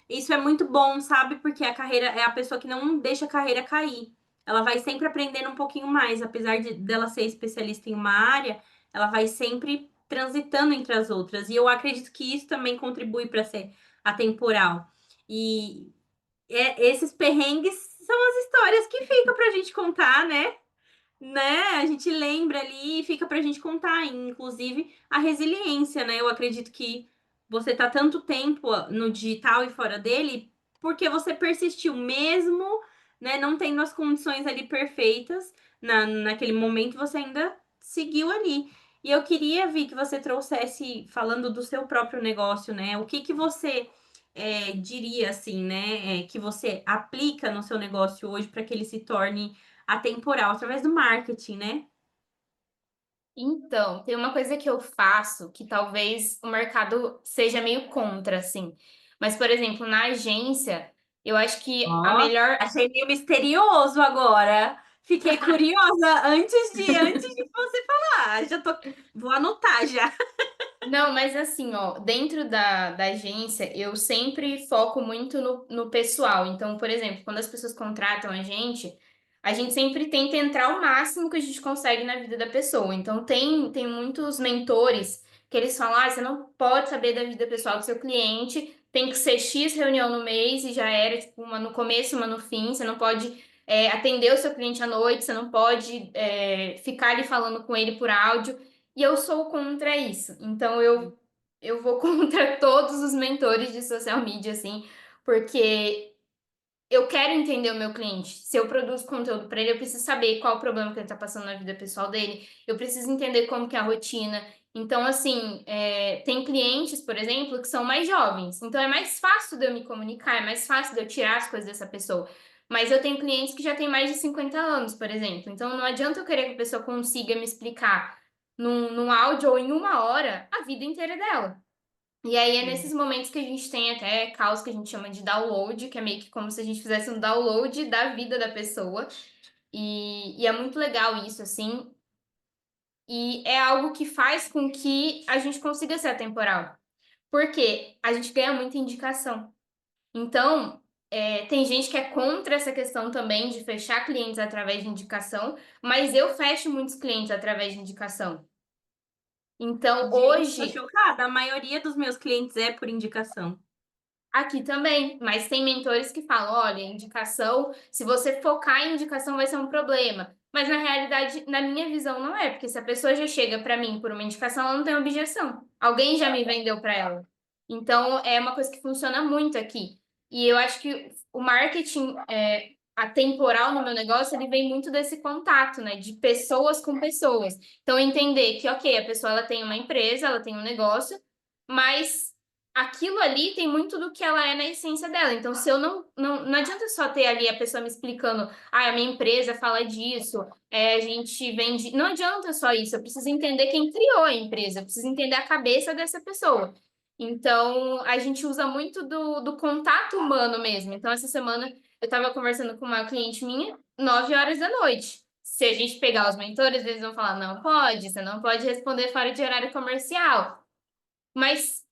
isso é muito bom, sabe? Porque a carreira é a pessoa que não deixa a carreira cair. Ela vai sempre aprendendo um pouquinho mais, apesar dela ser especialista em uma área, ela vai sempre transitando entre as outras. E eu acredito que isso também contribui para ser atemporal. E esses perrengues são as histórias que ficam para a gente contar, né? A gente lembra ali e fica pra gente contar, inclusive a resiliência, né? Eu acredito que você tá tanto tempo no digital e fora dele porque você persistiu mesmo, né? Não tendo as condições ali perfeitas naquele momento, você ainda seguiu ali. E eu queria, Vi, que você trouxesse, falando do seu próprio negócio, né? O que que você diria assim, né? Que você aplica no seu negócio hoje para que ele se torne atemporal, através do marketing, né? Então, tem uma coisa que eu faço que talvez o mercado seja meio contra, assim. Mas, por exemplo, na agência, eu acho que a Ó, melhor. achei meio misterioso agora. Fiquei curiosa antes de você falar. Vou anotar já. Não, mas assim, ó, dentro da agência, eu sempre foco muito no pessoal. Então, por exemplo, quando as pessoas contratam a gente sempre tenta entrar o máximo que a gente consegue na vida da pessoa. Então, tem muitos mentores que eles falam: ah, você não pode saber da vida pessoal do seu cliente, tem que ser X reunião no mês e já era, tipo, uma no começo, uma no fim, você não pode. Atender o seu cliente à noite, você não pode ficar ali falando com ele por áudio. E eu sou contra isso. Então eu vou contra todos os mentores de social media, assim, porque eu quero entender o meu cliente. Se eu produzo conteúdo para ele, eu preciso saber qual o problema que ele está passando na vida pessoal dele. Eu preciso entender como que é a rotina. Então, assim, tem clientes, por exemplo, que são mais jovens. Então, é mais fácil de eu me comunicar, é mais fácil de eu tirar as coisas dessa pessoa. Mas eu tenho clientes que já têm mais de 50 anos, por exemplo. Então, não adianta eu querer que a pessoa consiga me explicar num áudio ou em uma hora a vida inteira dela. E aí é Sim. nesses momentos que a gente tem até caos que a gente chama de download, que é meio que como se a gente fizesse um download da vida da pessoa. E é muito legal isso, assim. E é algo que faz com que a gente consiga ser atemporal. Porque a gente ganha muita indicação. Então, tem gente que é contra essa questão também de fechar clientes através de indicação, mas eu fecho muitos clientes através de indicação. Então, Gente, tô hoje chocada. A maioria dos meus clientes é por indicação. aqui também, mas tem mentores que falam: olha, indicação, se você focar em indicação vai ser um problema. Mas na realidade, na minha visão, não é, porque se a pessoa já chega para mim por uma indicação, ela não tem objeção. Alguém já me vendeu para ela. Então, é uma coisa que funciona muito aqui. E eu acho que o marketing atemporal no meu negócio, ele vem muito desse contato, né, de pessoas com pessoas. Então, entender que, ok, a pessoa ela tem uma empresa, ela tem um negócio, mas aquilo ali tem muito do que ela é na essência dela. Então, se eu não adianta só ter ali a pessoa me explicando, a minha empresa fala disso, a gente vende. Não adianta só isso, eu preciso entender quem criou a empresa, eu preciso entender a cabeça dessa pessoa. Então, a gente usa muito do contato humano mesmo. Então, essa semana eu estava conversando com uma cliente minha, 9 horas da noite. Se a gente pegar os mentores, eles vão falar: não pode, você não pode responder fora de horário comercial. Mas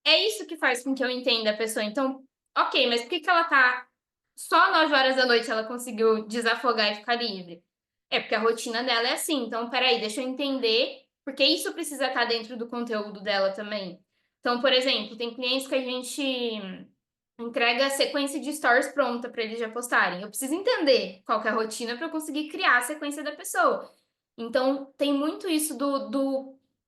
é isso que faz com que eu entenda a pessoa. Então, ok, mas por que que ela tá só 9 horas da noite ela conseguiu desafogar e ficar livre? É porque a rotina dela é assim. Então, peraí, deixa eu entender, porque isso precisa estar dentro do conteúdo dela também. Então, por exemplo, tem clientes que a gente entrega a sequência de stories pronta para eles já postarem. Eu preciso entender qual que é a rotina para eu conseguir criar a sequência da pessoa. Então, tem muito isso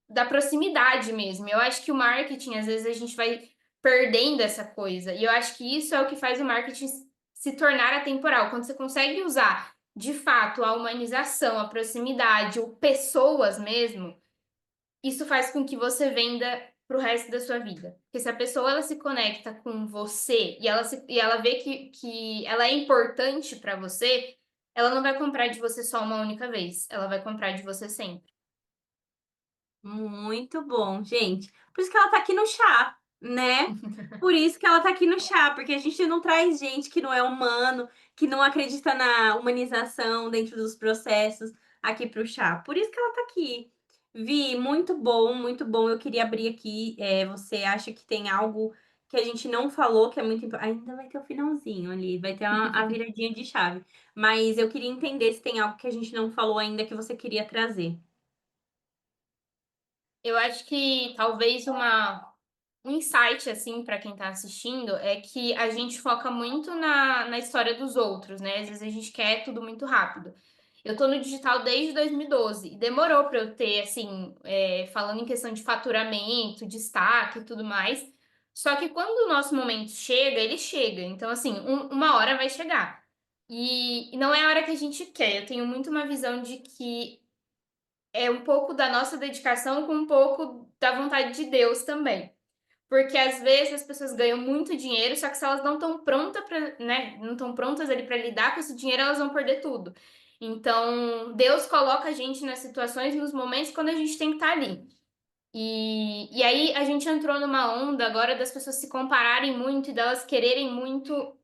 da proximidade mesmo. Eu acho que o marketing, às vezes, a gente vai perdendo essa coisa. E eu acho que isso é o que faz o marketing se tornar atemporal. Quando você consegue usar, de fato, a humanização, a proximidade, ou pessoas mesmo, isso faz com que você venda para o resto da sua vida. Porque se a pessoa ela se conecta com você e ela vê que ela é importante para você, ela não vai comprar de você só uma única vez. Ela vai comprar de você sempre. Muito bom, gente. Por isso que ela tá aqui no chá, né? Por isso que ela tá aqui no chá, porque a gente não traz gente que não é humano, que não acredita na humanização dentro dos processos aqui para o chá. Por isso que ela tá aqui. Vi, muito bom, muito bom. Eu queria abrir aqui. Você acha que tem algo que a gente não falou que é muito importante? Ainda vai ter o finalzinho ali, vai ter a viradinha de chave. Mas eu queria entender se tem algo que a gente não falou ainda que você queria trazer. Eu acho que talvez um insight, assim, para quem está assistindo, é que a gente foca muito na história dos outros, né? Às vezes a gente quer tudo muito rápido. Eu tô no digital desde 2012 e demorou para eu ter, assim, falando em questão de faturamento, destaque e tudo mais. Só que quando o nosso momento chega, ele chega. Então, assim, uma hora vai chegar. E não é a hora que a gente quer. Eu tenho muito uma visão de que é um pouco da nossa dedicação com um pouco da vontade de Deus também. Porque às vezes as pessoas ganham muito dinheiro, só que se elas não estão prontas para, né, não estão prontas ali para lidar com esse dinheiro, elas vão perder tudo. Então, Deus coloca a gente nas situações, nos momentos quando a gente tem que estar ali. E aí a gente entrou numa onda agora das pessoas se compararem muito e delas quererem muito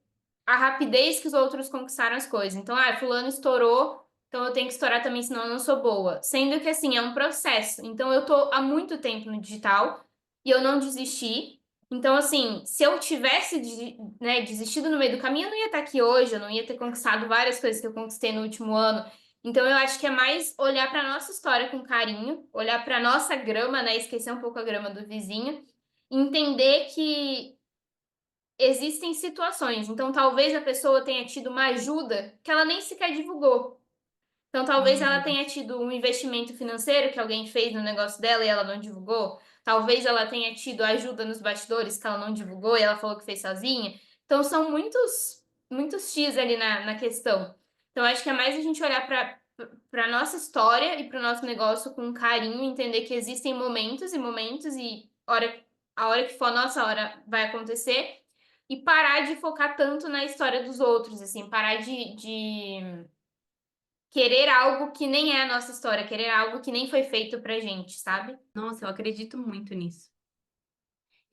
a rapidez que os outros conquistaram as coisas. Então, fulano estourou, então eu tenho que estourar também, senão eu não sou boa. Sendo que, assim, é um processo. Então, eu tô há muito tempo no digital e eu não desisti. Então, assim, se eu tivesse, né, desistido no meio do caminho, eu não ia estar aqui hoje, eu não ia ter conquistado várias coisas que eu conquistei no último ano. Então, eu acho que é mais olhar para nossa história com carinho, olhar para nossa grama, né, esquecer um pouco a grama do vizinho, entender que existem situações. Então, talvez a pessoa tenha tido uma ajuda que ela nem sequer divulgou. Então, talvez ela Uhum. tenha tido um investimento financeiro que alguém fez no negócio dela e ela não divulgou. Talvez ela tenha tido ajuda nos bastidores que ela não divulgou e ela falou que fez sozinha. Então, são muitos. muitos X ali na questão. Então acho que é mais a gente olhar para nossa história e para o nosso negócio com carinho, entender que existem momentos e momentos e a hora que for a nossa hora vai acontecer, e parar de focar tanto na história dos outros, assim, parar de querer algo que nem é a nossa história, querer algo que nem foi feito pra gente, sabe? Nossa, eu acredito muito nisso.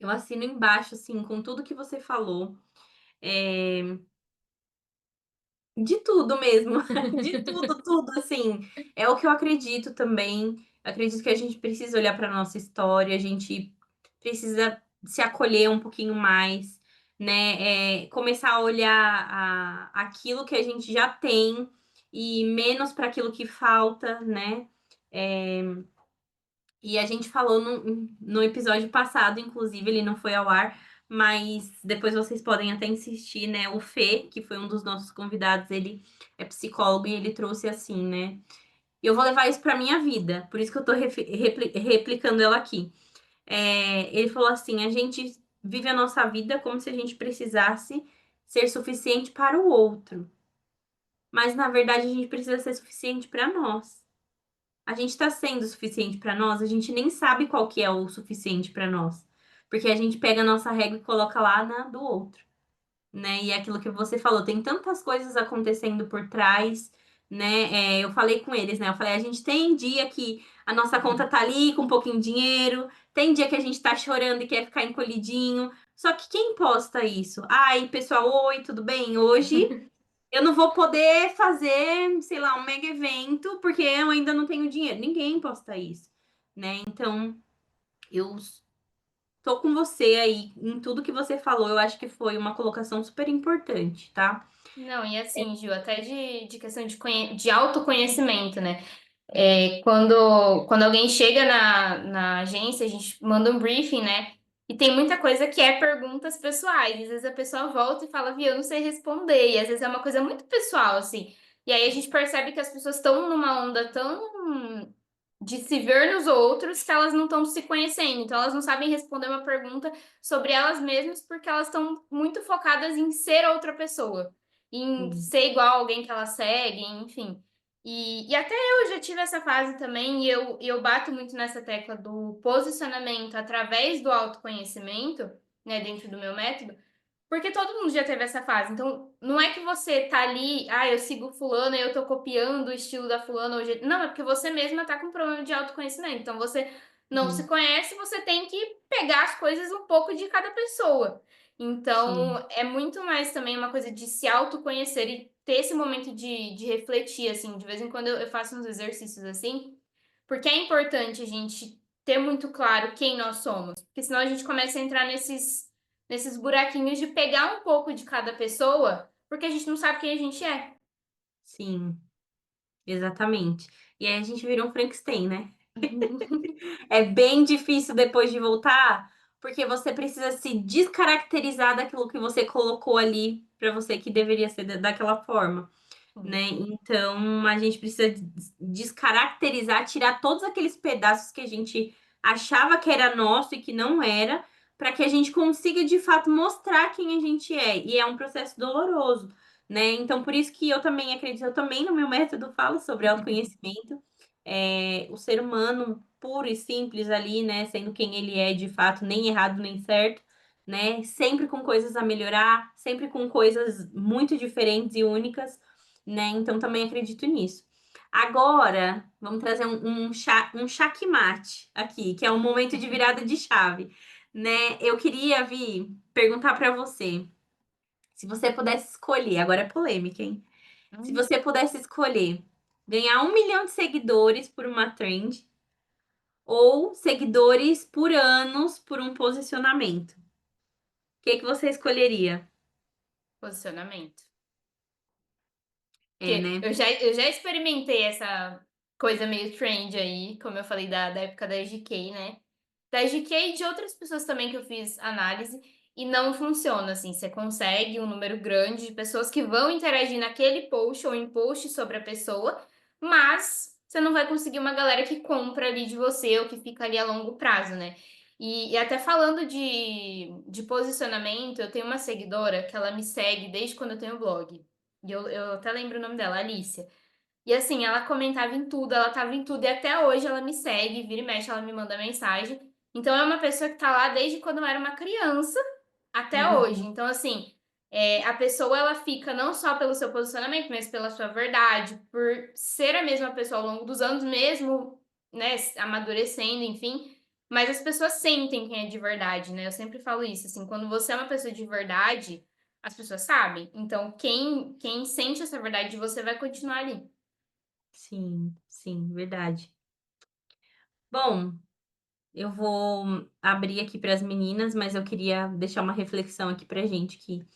Eu assino embaixo, assim, com tudo que você falou. É, de tudo mesmo, de tudo, tudo, assim. É o que eu acredito também. Acredito que a gente precisa olhar para nossa história, a gente precisa se acolher um pouquinho mais, né? Começar a olhar aquilo que a gente já tem e menos para aquilo que falta, né? É, e a gente falou no episódio passado, inclusive, ele não foi ao ar, mas depois vocês podem até insistir, né? O Fê, que foi um dos nossos convidados, ele é psicólogo e ele trouxe assim, né? E eu vou levar isso para minha vida, por isso que eu tô replicando ela aqui. Ele falou assim: a gente vive a nossa vida como se a gente precisasse ser suficiente para o outro, mas na verdade a gente precisa ser suficiente para nós. A gente está sendo suficiente para nós, a gente nem sabe qual que é o suficiente para nós, porque a gente pega a nossa régua e coloca lá na do outro, né? E é aquilo que você falou, tem tantas coisas acontecendo por trás, né? Eu falei com eles, né? Eu falei, a gente tem dia que a nossa conta tá ali com um pouquinho de dinheiro, tem dia que a gente tá chorando e quer ficar encolhidinho. Só que quem posta isso? Ai, pessoal, oi, tudo bem? Hoje eu não vou poder fazer, sei lá, um mega evento porque eu ainda não tenho dinheiro. Ninguém posta isso, né? Então, eu tô com você aí em tudo que você falou. Eu acho que foi uma colocação super importante, tá? Não, e assim, Gil, até de questão de autoconhecimento, né? Quando alguém chega na agência, a gente manda um briefing, né? E tem muita coisa que é perguntas pessoais. Às vezes a pessoa volta e fala, eu não sei responder. E às vezes é uma coisa muito pessoal, assim. E aí a gente percebe que as pessoas estão numa onda tão de se ver nos outros que elas não estão se conhecendo. Então elas não sabem responder uma pergunta sobre elas mesmas porque elas estão muito focadas em ser outra pessoa, em Sim, ser igual a alguém que elas seguem, enfim. E até eu já tive essa fase também, e eu bato muito nessa tecla do posicionamento através do autoconhecimento, né, dentro do meu método, porque todo mundo já teve essa fase. Então, não é que você tá ali, eu sigo fulano e eu tô copiando o estilo da fulana hoje. Não, é porque você mesma tá com problema de autoconhecimento. Então, você não se sim, conhece, você tem que pegar as coisas um pouco de cada pessoa. sim, Então, é muito mais também uma coisa de se autoconhecer e ter esse momento de refletir, assim. De vez em quando eu faço uns exercícios assim, porque é importante a gente ter muito claro quem nós somos. Porque senão a gente começa a entrar nesses buraquinhos de pegar um pouco de cada pessoa, porque a gente não sabe quem a gente é. sim, exatamente. E aí a gente virou um Frankenstein, né? É bem difícil depois de voltar, porque você precisa se descaracterizar daquilo que você colocou ali para você que deveria ser daquela forma, né? Então a gente precisa descaracterizar, tirar todos aqueles pedaços que a gente achava que era nosso e que não era, para que a gente consiga de fato mostrar quem a gente é. E é um processo doloroso, né? Então por isso que eu também acredito, eu também no meu método falo sobre autoconhecimento. O ser humano puro e simples ali, né? Sendo quem ele é de fato, nem errado nem certo, né? Sempre com coisas a melhorar, sempre com coisas muito diferentes e únicas, né? Então também acredito nisso. Agora, vamos trazer um xaque-mate aqui, que é um momento de virada de chave, né? Eu queria, perguntar para você, se você pudesse escolher, agora é polêmica, hein? Se Hum, você pudesse escolher ganhar 1 milhão de seguidores por uma trend ou seguidores por anos por um posicionamento, o que que você escolheria? Posicionamento. É, Porque né? eu já experimentei essa coisa meio trend aí, como eu falei da época da GK, né? Da GK e de outras pessoas também que eu fiz análise, e não funciona assim. Você consegue um número grande de pessoas que vão interagir naquele post ou em post sobre a pessoa, mas você não vai conseguir uma galera que compra ali de você ou que fica ali a longo prazo, né? E até falando de posicionamento, eu tenho uma seguidora que ela me segue desde quando eu tenho blog. E eu até lembro o nome dela, Alicia. E assim, ela comentava em tudo, ela tava em tudo, e até hoje ela me segue, vira e mexe, ela me manda mensagem. Então é uma pessoa que tá lá desde quando eu era uma criança até hoje. Uhum. Então, assim, a pessoa ela fica não só pelo seu posicionamento, mas pela sua verdade, por ser a mesma pessoa ao longo dos anos, mesmo, né, amadurecendo, enfim. Mas as pessoas sentem quem é de verdade, né? Eu sempre falo isso, assim, quando você é uma pessoa de verdade, as pessoas sabem. Então, quem sente essa verdade de você vai continuar ali. Sim, sim, verdade. Bom, eu vou abrir aqui para as meninas, mas eu queria deixar uma reflexão aqui pra gente que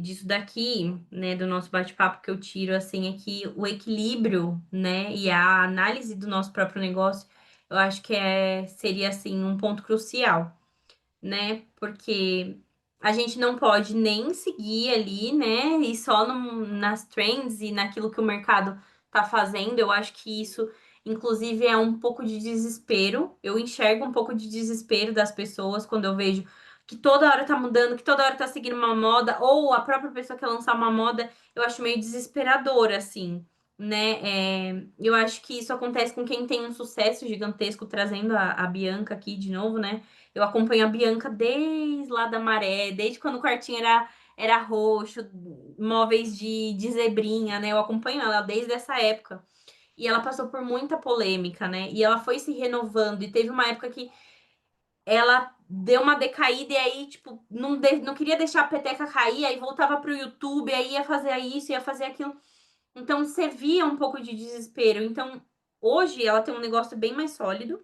disso daqui, né, do nosso bate-papo que eu tiro assim é que o equilíbrio, né, e a análise do nosso próprio negócio, eu acho que seria assim um ponto crucial, né? Porque a gente não pode nem seguir ali, né? E só nas trends e naquilo que o mercado tá fazendo. Eu acho que isso, inclusive, é um pouco de desespero. Eu enxergo um pouco de desespero das pessoas quando eu vejo que toda hora tá mudando, que toda hora tá seguindo uma moda, ou a própria pessoa quer lançar uma moda, eu acho meio desesperador, assim. Né, eu acho que isso acontece com quem tem um sucesso gigantesco, trazendo a Bianca aqui de novo, né? Eu acompanho a Bianca desde lá da Maré, desde quando o quartinho era roxo, móveis de zebrinha, né? Eu acompanho ela desde essa época. E ela passou por muita polêmica, né? E ela foi se renovando. E teve uma época que ela deu uma decaída e aí, tipo, não queria deixar a peteca cair, aí voltava pro YouTube, aí ia fazer isso, ia fazer aquilo. Então, você via um pouco de desespero. Então, hoje ela tem um negócio bem mais sólido,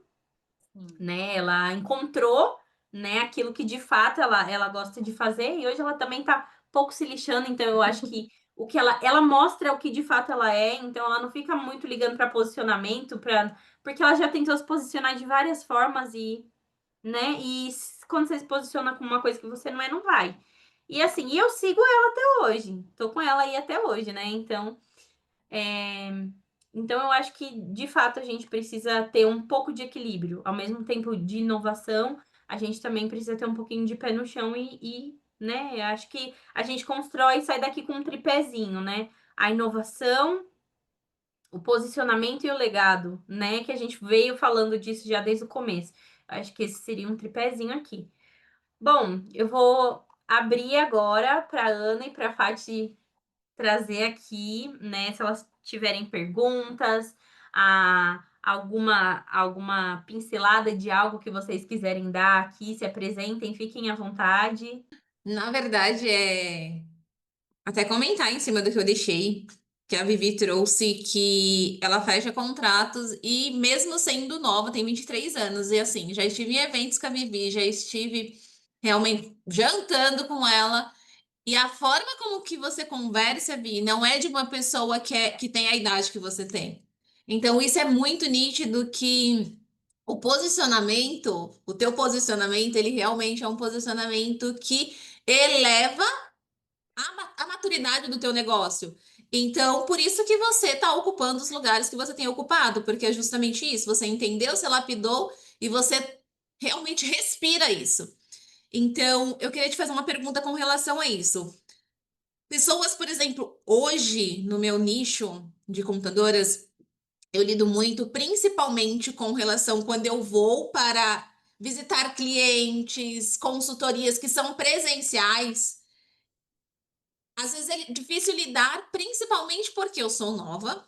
Sim. né? Ela encontrou, né, aquilo que de fato ela gosta de fazer e hoje ela também tá pouco se lixando, então eu acho que o que ela mostra o que de fato ela é, então ela não fica muito ligando para posicionamento, porque ela já tentou se posicionar de várias formas né, quando você se posiciona com uma coisa que você não é, não vai. E assim, eu sigo ela até hoje, tô com ela aí até hoje, né? É, então, eu acho que, de fato, a gente precisa ter um pouco de equilíbrio. Ao mesmo tempo de inovação, a gente também precisa ter um pouquinho de pé no chão né? Eu acho que a gente constrói e sai daqui com um tripézinho, né? A inovação, o posicionamento e o legado, né? Que a gente veio falando disso já desde o começo. Acho que esse seria um tripézinho aqui. Bom, eu vou abrir agora para Ana e para a Fati trazer aqui, né, se elas tiverem perguntas, alguma pincelada de algo que vocês quiserem dar aqui, se apresentem, fiquem à vontade. Na verdade, até comentar em cima do que eu deixei, que a Vivi trouxe que ela fecha contratos e mesmo sendo nova, tem 23 anos, e assim, já estive em eventos com a Vivi, já estive realmente jantando com ela, e a forma como que você conversa, Vi, não é de uma pessoa que tem a idade que você tem. Então, isso é muito nítido que o teu posicionamento, ele realmente é um posicionamento que eleva a maturidade do teu negócio. Então, por isso que você está ocupando os lugares que você tem ocupado, porque é justamente isso. Você entendeu, você lapidou e você realmente respira isso. Então, eu queria te fazer uma pergunta com relação a isso. Pessoas, por exemplo, hoje no meu nicho de computadoras, eu lido muito, principalmente com relação quando eu vou para visitar clientes, consultorias que são presenciais. Às vezes é difícil lidar, principalmente porque eu sou nova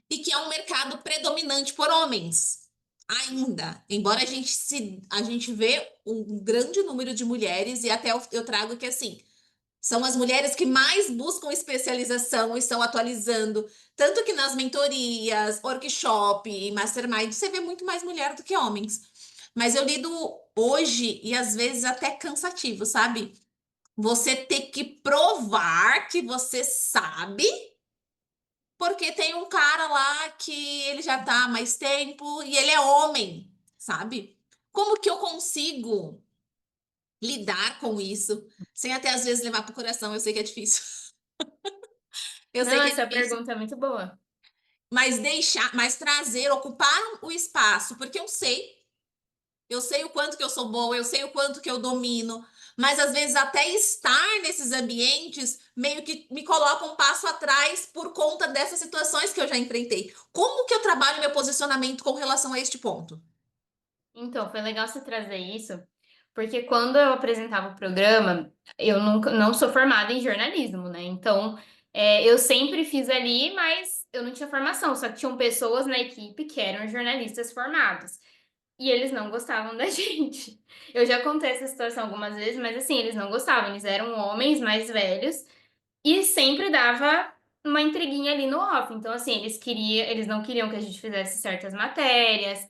e que é um mercado predominante por homens. Ainda, embora a gente vê um grande número de mulheres e até eu trago que assim, são as mulheres que mais buscam especialização e estão atualizando, tanto que nas mentorias, workshop e mastermind você vê muito mais mulher do que homens. Mas eu lido hoje e às vezes até cansativo, sabe? Você ter que provar que você sabe, porque tem um cara lá que ele já tá há mais tempo e ele é homem, sabe? Como que eu consigo lidar com isso sem até às vezes levar pro coração? Eu sei que é difícil. Eu sei Não, que é essa difícil, pergunta é muito boa. mas trazer, ocupar o espaço, porque eu sei. eu sei o quanto que eu sou boa, eu sei o quanto que eu domino, mas às vezes até estar nesses ambientes meio que me coloca um passo atrás por conta dessas situações que eu já enfrentei. Como que eu trabalho meu posicionamento com relação a este ponto? Então, foi legal você trazer isso, porque quando eu apresentava o programa, eu nunca, não sou formada em jornalismo, né? Então, eu sempre fiz ali, mas eu não tinha formação, só que tinham pessoas na equipe que eram jornalistas formados. E eles não gostavam da gente. Eu já contei essa situação algumas vezes, mas assim, eles não gostavam. Eles eram homens mais velhos e sempre dava uma intriguinha ali no off. Então, assim, eles não queriam que a gente fizesse certas matérias.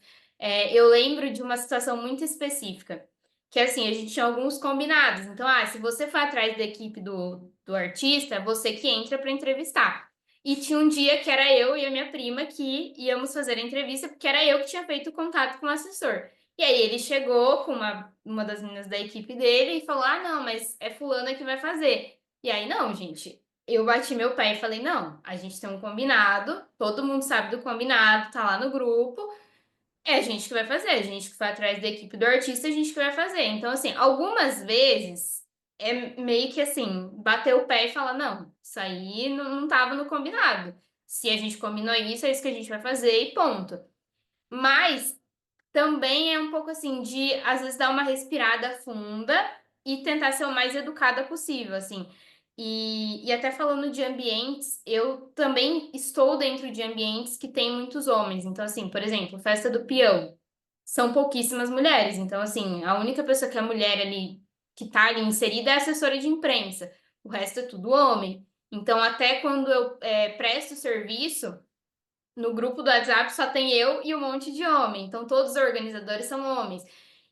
Eu lembro de uma situação muito específica, que assim, a gente tinha alguns combinados. Então, se você for atrás da equipe do artista, você que entra para entrevistar. E tinha um dia que era eu e a minha prima que íamos fazer a entrevista, porque era eu que tinha feito o contato com o assessor. E aí ele chegou com uma das meninas da equipe dele e falou: Ah, não, mas é fulana que vai fazer. E aí, não, gente, eu bati meu pé e falei: não, a gente tem um combinado, todo mundo sabe do combinado, tá lá no grupo, é a gente que vai fazer, a gente que foi atrás da equipe do artista, a gente que vai fazer. Então, assim, algumas vezes é meio que assim, bater o pé e falar: não, isso aí não tava no combinado. Se a gente combinou isso, é isso que a gente vai fazer e ponto. Mas também é um pouco assim de, às vezes, dar uma respirada funda e tentar ser o mais educada possível, assim. E até falando de ambientes, eu também estou dentro de ambientes que tem muitos homens. Então, assim, por exemplo, festa do peão, são pouquíssimas mulheres. Então, assim, a única pessoa que é mulher ali, que tá ali inserida é a assessora de imprensa. O resto é tudo homem. Então, até quando eu presto serviço, no grupo do WhatsApp só tem eu e um monte de homem, então todos os organizadores são homens.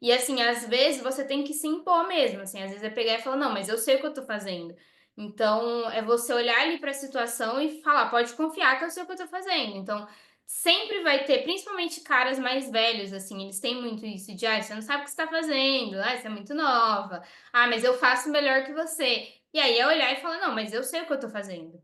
E assim, às vezes você tem que se impor mesmo, assim, às vezes é pegar e falar, não, mas eu sei o que eu tô fazendo. Então, é você olhar ali para a situação e falar, pode confiar que eu sei o que eu tô fazendo. Então, sempre vai ter, principalmente caras mais velhos, assim, eles têm muito isso de, você não sabe o que você tá fazendo, você é muito nova, mas eu faço melhor que você. E aí é olhar e falar, não, mas eu sei o que eu tô fazendo.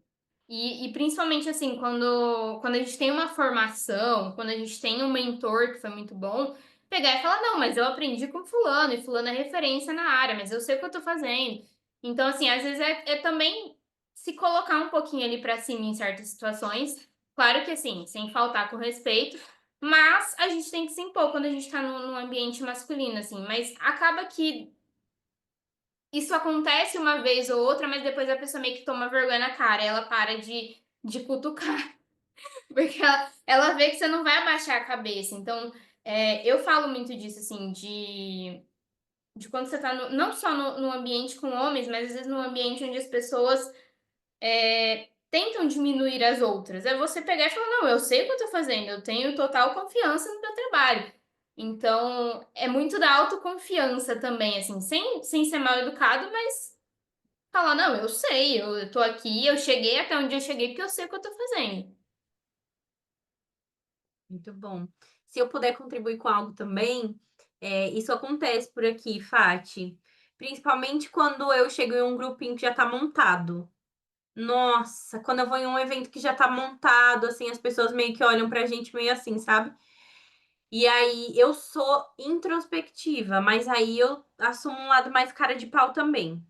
E principalmente assim, quando a gente tem uma formação, quando a gente tem um mentor que foi muito bom, pegar e falar, não, mas eu aprendi com fulano, e fulano é referência na área, mas eu sei o que eu tô fazendo. Então, assim, às vezes é também se colocar um pouquinho ali pra cima em certas situações. Claro que assim, sem faltar com respeito, mas a gente tem que se impor quando a gente tá num ambiente masculino, assim. Mas acaba que isso acontece uma vez ou outra, mas depois a pessoa meio que toma vergonha na cara, ela para de cutucar, porque ela vê que você não vai abaixar a cabeça. Então, eu falo muito disso, assim, de quando você tá não só no ambiente com homens, mas às vezes no ambiente onde as pessoas tentam diminuir as outras. É você pegar e falar, não, eu sei o que eu tô fazendo, eu tenho total confiança no meu trabalho. Então, é muito da autoconfiança também, assim, sem ser mal educado, mas falar, não, eu sei, eu tô aqui, eu cheguei até onde eu cheguei porque eu sei o que eu tô fazendo. Muito bom. Se eu puder contribuir com algo também, isso acontece por aqui, Fati. Principalmente quando eu chego em um grupinho que já tá montado. Nossa, quando eu vou em um evento que já tá montado, assim, as pessoas meio que olham pra gente meio assim, sabe? E aí eu sou introspectiva, mas aí eu assumo um lado mais cara de pau também.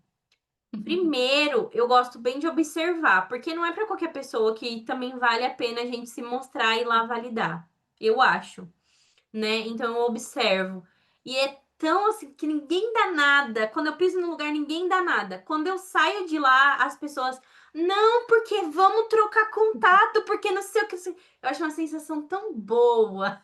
Primeiro, eu gosto bem de observar, porque não é para qualquer pessoa que também vale a pena a gente se mostrar e lá validar. Eu acho, né? Então eu observo. E é tão assim que ninguém dá nada. Quando eu piso no lugar, ninguém dá nada. Quando eu saio de lá, as pessoas, não, porque vamos trocar contato, porque não sei o que. Eu acho uma sensação tão boa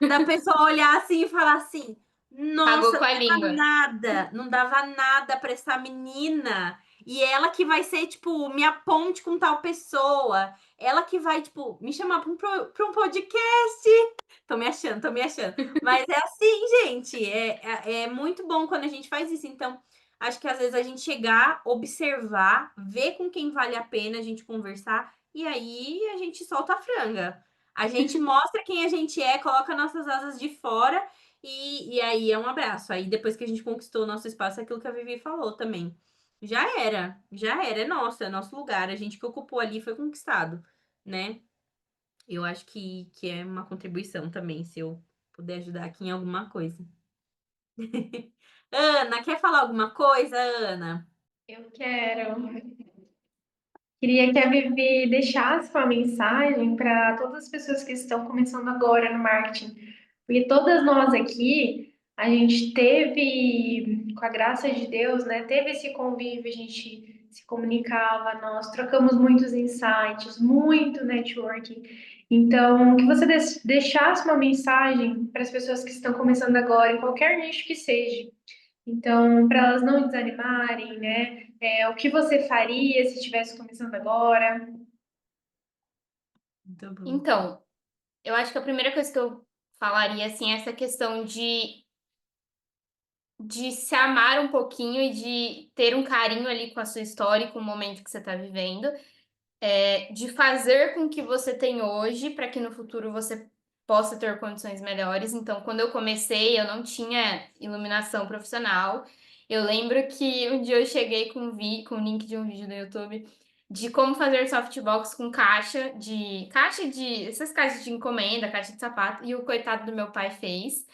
da pessoa olhar assim e falar assim: Pagou nossa, com a não dava língua. nada, não dava nada para essa menina. E ela que vai ser, tipo, minha ponte com tal pessoa. Ela que vai, tipo, me chamar para um podcast. Tô me achando, tô me achando. Mas é assim, gente. É muito bom quando a gente faz isso. Então, acho que às vezes a gente chegar, observar, ver com quem vale a pena a gente conversar. E aí a gente solta a franga. A gente mostra quem a gente é, coloca nossas asas de fora e aí é um abraço. Aí depois que a gente conquistou o nosso espaço, é aquilo que a Vivi falou também. Já era, é nosso, é nosso lugar. A gente que ocupou ali foi conquistado, né? Eu acho que é uma contribuição também, se eu puder ajudar aqui em alguma coisa. Ana, quer falar alguma coisa, Ana? Eu quero. Queria que a Vivi deixasse uma mensagem para todas as pessoas que estão começando agora no marketing, porque todas nós aqui, a gente teve, com a graça de Deus, né, teve esse convívio, a gente se comunicava, nós trocamos muitos insights, muito networking. Então, que você deixasse uma mensagem para as pessoas que estão começando agora, em qualquer nicho que seja. Então, para elas não desanimarem, né? O que você faria se estivesse começando agora? Muito bom. Então, eu acho que a primeira coisa que eu falaria, assim, é essa questão de se amar um pouquinho e de ter um carinho ali com a sua história e com o momento que você está vivendo. De fazer com o que você tem hoje, para que no futuro você possa ter condições melhores. Então, quando eu comecei, eu não tinha iluminação profissional. Eu lembro que um dia eu cheguei com o link de um vídeo no YouTube de como fazer softbox com essas caixas de encomenda, caixa de sapato, e o coitado do meu pai fez.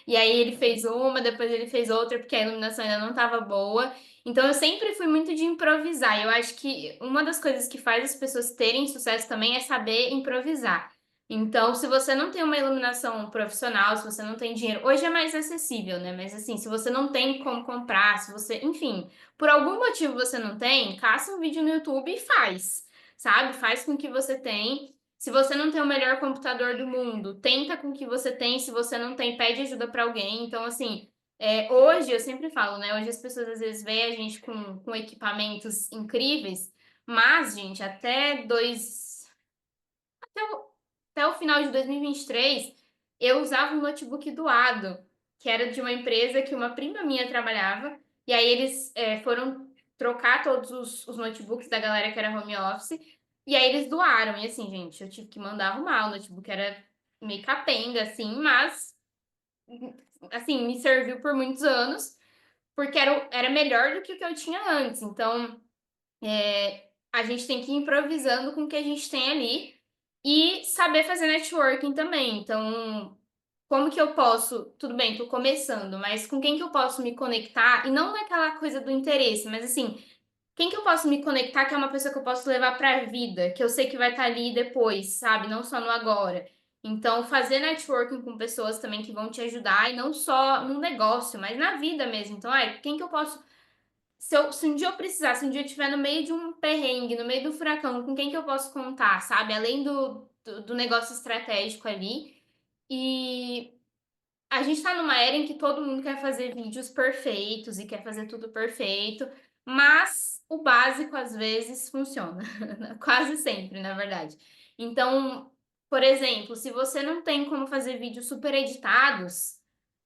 E aí ele fez uma, depois ele fez outra, porque a iluminação ainda não estava boa. Então eu sempre fui muito de improvisar. Eu acho que uma das coisas que faz as pessoas terem sucesso também é saber improvisar. Então, se você não tem uma iluminação profissional, se você não tem dinheiro, hoje é mais acessível, né? Mas assim, se você não tem como comprar, se você, enfim, por algum motivo você não tem, caça um vídeo no YouTube e faz, sabe? Faz com o que você tem. Se você não tem o melhor computador do mundo, tenta com o que você tem. Se você não tem, pede ajuda para alguém. Então, assim, hoje eu sempre falo, né? Hoje as pessoas às vezes veem a gente com equipamentos incríveis, mas, gente, até o final de 2023, eu usava um notebook doado, que era de uma empresa que uma prima minha trabalhava, e aí eles foram trocar todos os notebooks da galera que era home office, e aí eles doaram. E assim, gente, eu tive que mandar arrumar, o notebook era meio capenga, assim, mas, assim, me serviu por muitos anos, porque era melhor do que o que eu tinha antes. Então, a gente tem que ir improvisando com o que a gente tem ali e saber fazer networking também. Então, como que eu posso, tudo bem, tô começando, mas com quem que eu posso me conectar? E não naquela coisa do interesse, mas assim, quem que eu posso me conectar que é uma pessoa que eu posso levar para a vida, que eu sei que vai estar ali depois, sabe? Não só no agora. Então, fazer networking com pessoas também que vão te ajudar, e não só no negócio, mas na vida mesmo. Então, quem que eu posso. Se um dia eu precisar, se um dia eu estiver no meio de um perrengue, no meio do furacão, com quem que eu posso contar, sabe? Além do negócio estratégico ali. E a gente tá numa era em que todo mundo quer fazer vídeos perfeitos e quer fazer tudo perfeito, mas o básico às vezes funciona, quase sempre, na verdade. Então, por exemplo, se você não tem como fazer vídeos super editados,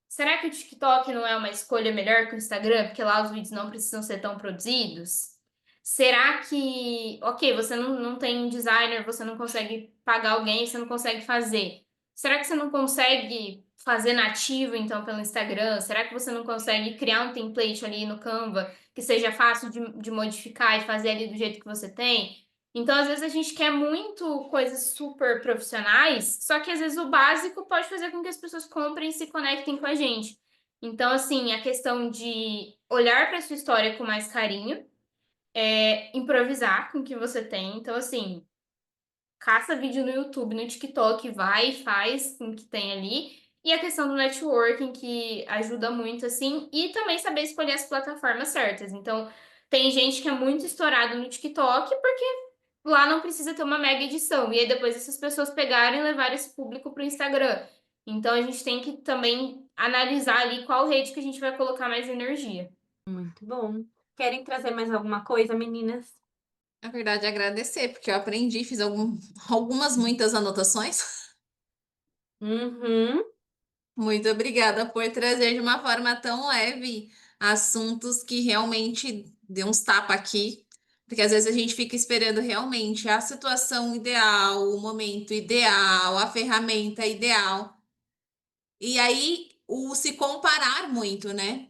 será que o TikTok não é uma escolha melhor que o Instagram, porque lá os vídeos não precisam ser tão produzidos? Será que, ok, você não tem um designer, você não consegue pagar alguém, você não consegue fazer. Será que você não consegue fazer nativo, então, pelo Instagram? Será que você não consegue criar um template ali no Canva que seja fácil de modificar e fazer ali do jeito que você tem? Então, às vezes, a gente quer muito coisas super profissionais, só que às vezes o básico pode fazer com que as pessoas comprem e se conectem com a gente. Então, assim, a questão de olhar para sua história com mais carinho, improvisar com o que você tem. Então, assim, caça vídeo no YouTube, no TikTok, vai e faz com o que tem ali. E a questão do networking, que ajuda muito, assim, e também saber escolher as plataformas certas. Então, tem gente que é muito estourado no TikTok porque lá não precisa ter uma mega edição. E aí depois essas pessoas pegarem e levar esse público para o Instagram. Então, a gente tem que também analisar ali qual rede que a gente vai colocar mais energia. Muito bom. Querem trazer mais alguma coisa, meninas? Na verdade, agradecer, porque eu aprendi, fiz algumas, muitas anotações. Uhum. Muito obrigada por trazer de uma forma tão leve assuntos que realmente deu uns tapas aqui, porque às vezes a gente fica esperando realmente a situação ideal, o momento ideal, a ferramenta ideal. E aí o se comparar muito, né?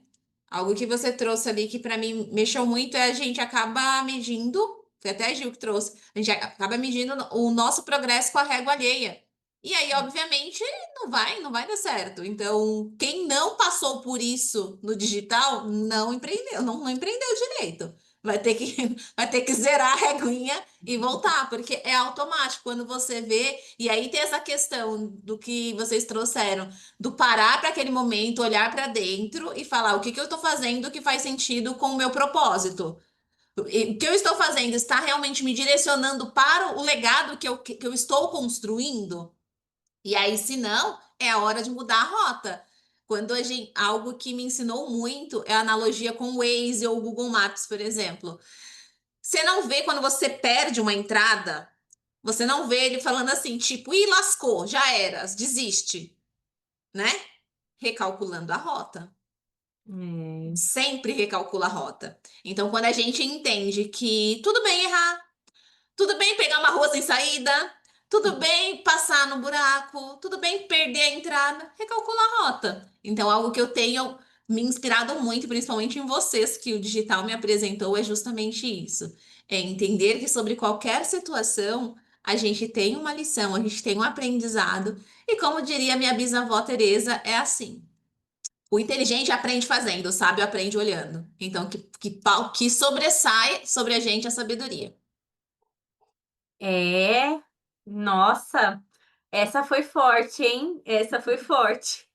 Algo que você trouxe ali que para mim mexeu muito é a gente acaba medindo, foi até a Gil que trouxe, a gente acaba medindo o nosso progresso com a régua alheia. E aí, obviamente, não vai dar certo. Então, quem não passou por isso no digital não empreendeu, não empreendeu direito. Vai ter que, vai ter que zerar a reguinha e voltar, porque é automático quando você vê. E aí tem essa questão do que vocês trouxeram, do parar para aquele momento, olhar para dentro e falar o que que eu estou fazendo que faz sentido com o meu propósito. O que eu estou fazendo está realmente me direcionando para o legado que eu estou construindo? E aí, se não, é a hora de mudar a rota. Algo que me ensinou muito é a analogia com o Waze ou o Google Maps, por exemplo. Você não vê quando você perde uma entrada, você não vê ele falando assim, tipo, ih, lascou, já era, desiste, né? Recalculando a rota. É. Sempre recalcula a rota. Então, quando a gente entende que tudo bem errar, tudo bem pegar uma rua sem saída, tudo bem passar no buraco, tudo bem perder a entrada, recalcula a rota. Então, algo que eu tenho me inspirado muito, principalmente em vocês, que o digital me apresentou, é justamente isso. É entender que sobre qualquer situação, a gente tem uma lição, a gente tem um aprendizado. E como diria minha bisavó Teresa, é assim. O inteligente aprende fazendo, o sábio aprende olhando. Então, que sobressai sobre a gente a sabedoria. É, nossa, essa foi forte, hein? Essa foi forte.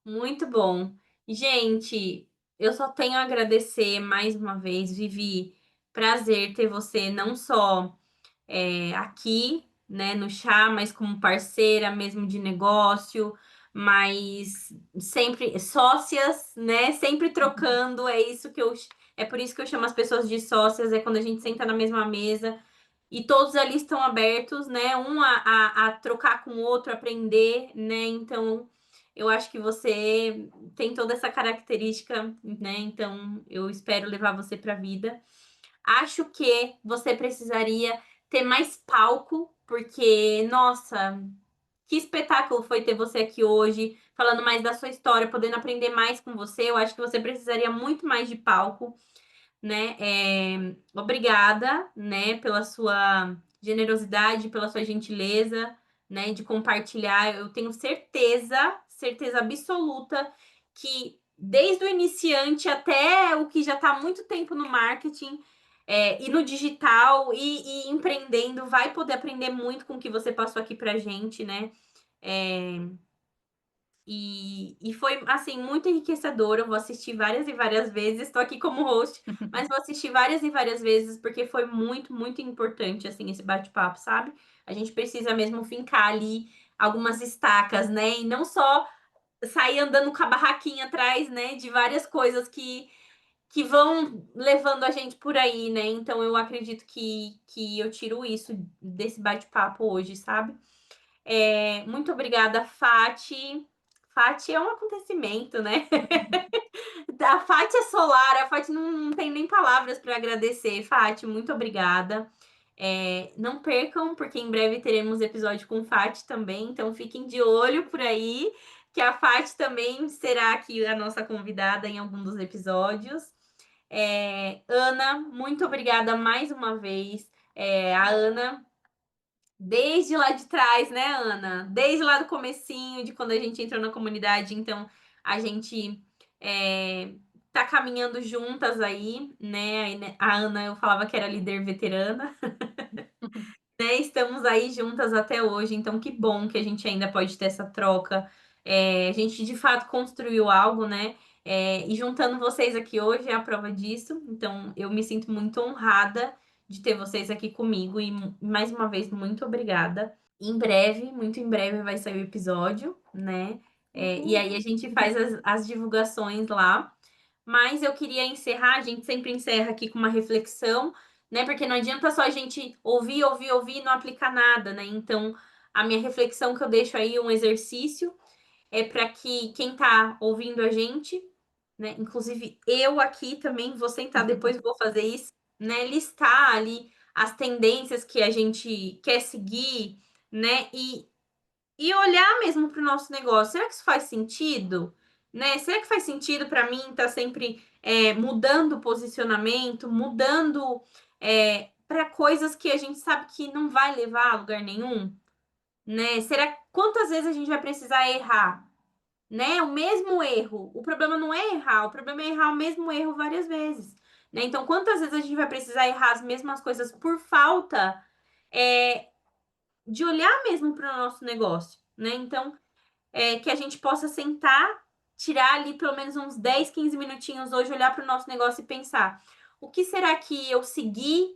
Muito bom. Gente, eu só tenho a agradecer mais uma vez, Vivi. Prazer ter você não só aqui, né, no chá, mas como parceira mesmo de negócio, mas sempre sócias, né? Sempre trocando. É por isso que eu chamo as pessoas de sócias, é quando a gente senta na mesma mesa e todos ali estão abertos, né? Um a trocar com o outro, aprender, né? Então, eu acho que você tem toda essa característica, né? Então, eu espero levar você para a vida. Acho que você precisaria ter mais palco, porque, nossa, que espetáculo foi ter você aqui hoje, falando mais da sua história, podendo aprender mais com você. Eu acho que você precisaria muito mais de palco, né? Obrigada, né, pela sua generosidade, pela sua gentileza, né, de compartilhar. Eu tenho certeza absoluta que desde o iniciante até o que já está há muito tempo no marketing e no digital e empreendendo, vai poder aprender muito com o que você passou aqui pra gente, né? É, e foi, assim, muito enriquecedor. Eu vou assistir várias e várias vezes. Estou aqui como host, mas vou assistir várias e várias vezes, porque foi muito, muito importante, assim, esse bate-papo, sabe? A gente precisa mesmo fincar ali algumas estacas, né? E não só sair andando com a barraquinha atrás, né? De várias coisas que vão levando a gente por aí, né? Então, eu acredito que eu tiro isso desse bate-papo hoje, sabe? Muito obrigada, Fati. Fati é um acontecimento, né? A Fati é solar, a Fati não tem nem palavras para agradecer. Fati, muito obrigada. Não percam, porque em breve teremos episódio com Fati também, então fiquem de olho por aí, que a Fati também será aqui a nossa convidada em algum dos episódios. Ana, muito obrigada mais uma vez. A Ana desde lá de trás, né, Ana? Desde lá do comecinho, de quando a gente entrou na comunidade, então a gente tá caminhando juntas aí, né? A Ana, eu falava que era líder veterana, né? Estamos aí juntas até hoje, então que bom que a gente ainda pode ter essa troca. A gente de fato construiu algo, né? E juntando vocês aqui hoje é a prova disso, então eu me sinto muito honrada de ter vocês aqui comigo e mais uma vez, muito obrigada. Em breve, muito em breve, vai sair o episódio, né? E aí a gente faz as divulgações lá. Mas eu queria encerrar, a gente sempre encerra aqui com uma reflexão, né? Porque não adianta só a gente ouvir e não aplicar nada, né? Então, a minha reflexão que eu deixo aí, um exercício, é para que quem está ouvindo a gente, né? Inclusive eu aqui também vou sentar depois, vou fazer isso, né? Listar ali as tendências que a gente quer seguir, né? E olhar mesmo para o nosso negócio. Será que isso faz sentido? Né? Será que faz sentido para mim estar sempre mudando o posicionamento, mudando para coisas que a gente sabe que não vai levar a lugar nenhum? né? Quantas vezes a gente vai precisar errar, né? O mesmo erro. O problema não é errar, o problema é errar o mesmo erro várias vezes, né? Então, quantas vezes a gente vai precisar errar as mesmas coisas por falta de olhar mesmo para o nosso negócio, né? Então, que a gente possa sentar, tirar ali pelo menos uns 10, 15 minutinhos hoje, olhar para o nosso negócio e pensar: o que será que eu segui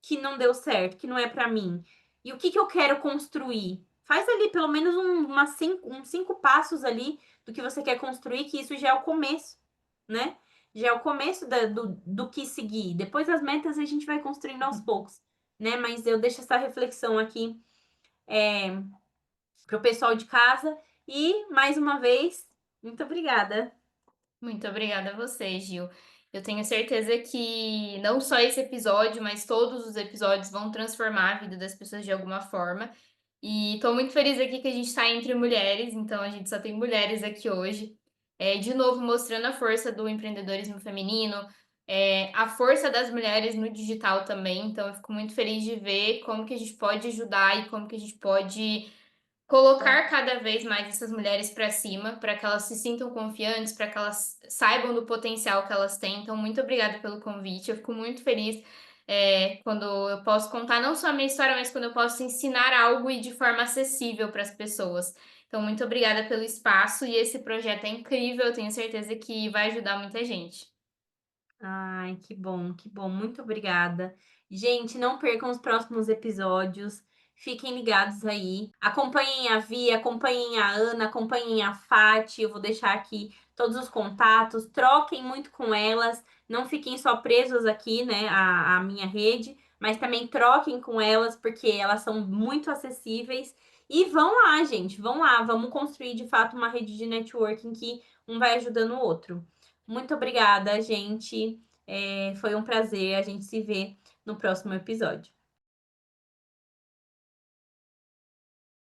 que não deu certo, que não é para mim? E o que eu quero construir? Faz ali pelo menos uns 5 passos ali do que você quer construir, que isso já é o começo, né? Já é o começo do que seguir. Depois as metas a gente vai construindo aos poucos, né? Mas eu deixo essa reflexão aqui para o pessoal de casa. E, mais uma vez, muito obrigada. Muito obrigada a você, Gil. Eu tenho certeza que não só esse episódio, mas todos os episódios vão transformar a vida das pessoas de alguma forma. E estou muito feliz aqui que a gente está entre mulheres, então a gente só tem mulheres aqui hoje. De novo, mostrando a força do empreendedorismo feminino, a força das mulheres no digital também. Então, eu fico muito feliz de ver como que a gente pode ajudar e como que a gente pode colocar cada vez mais essas mulheres para cima, para que elas se sintam confiantes, para que elas saibam do potencial que elas têm. Então, muito obrigada pelo convite. Eu fico muito feliz, quando eu posso contar não só a minha história, mas quando eu posso ensinar algo e de forma acessível para as pessoas. Então, muito obrigada pelo espaço e esse projeto é incrível. Eu tenho certeza que vai ajudar muita gente. Ai, que bom, que bom. Muito obrigada. Gente, não percam os próximos episódios. Fiquem ligados aí. Acompanhem a Vi, acompanhem a Ana, acompanhem a Fati. Eu vou deixar aqui todos os contatos. Troquem muito com elas. Não fiquem só presos aqui, né, à minha rede, mas também troquem com elas, porque elas são muito acessíveis. E vão lá, gente, vão lá. Vamos construir de fato uma rede de networking que um vai ajudando o outro. Muito obrigada, gente. Foi um prazer. A gente se vê no próximo episódio.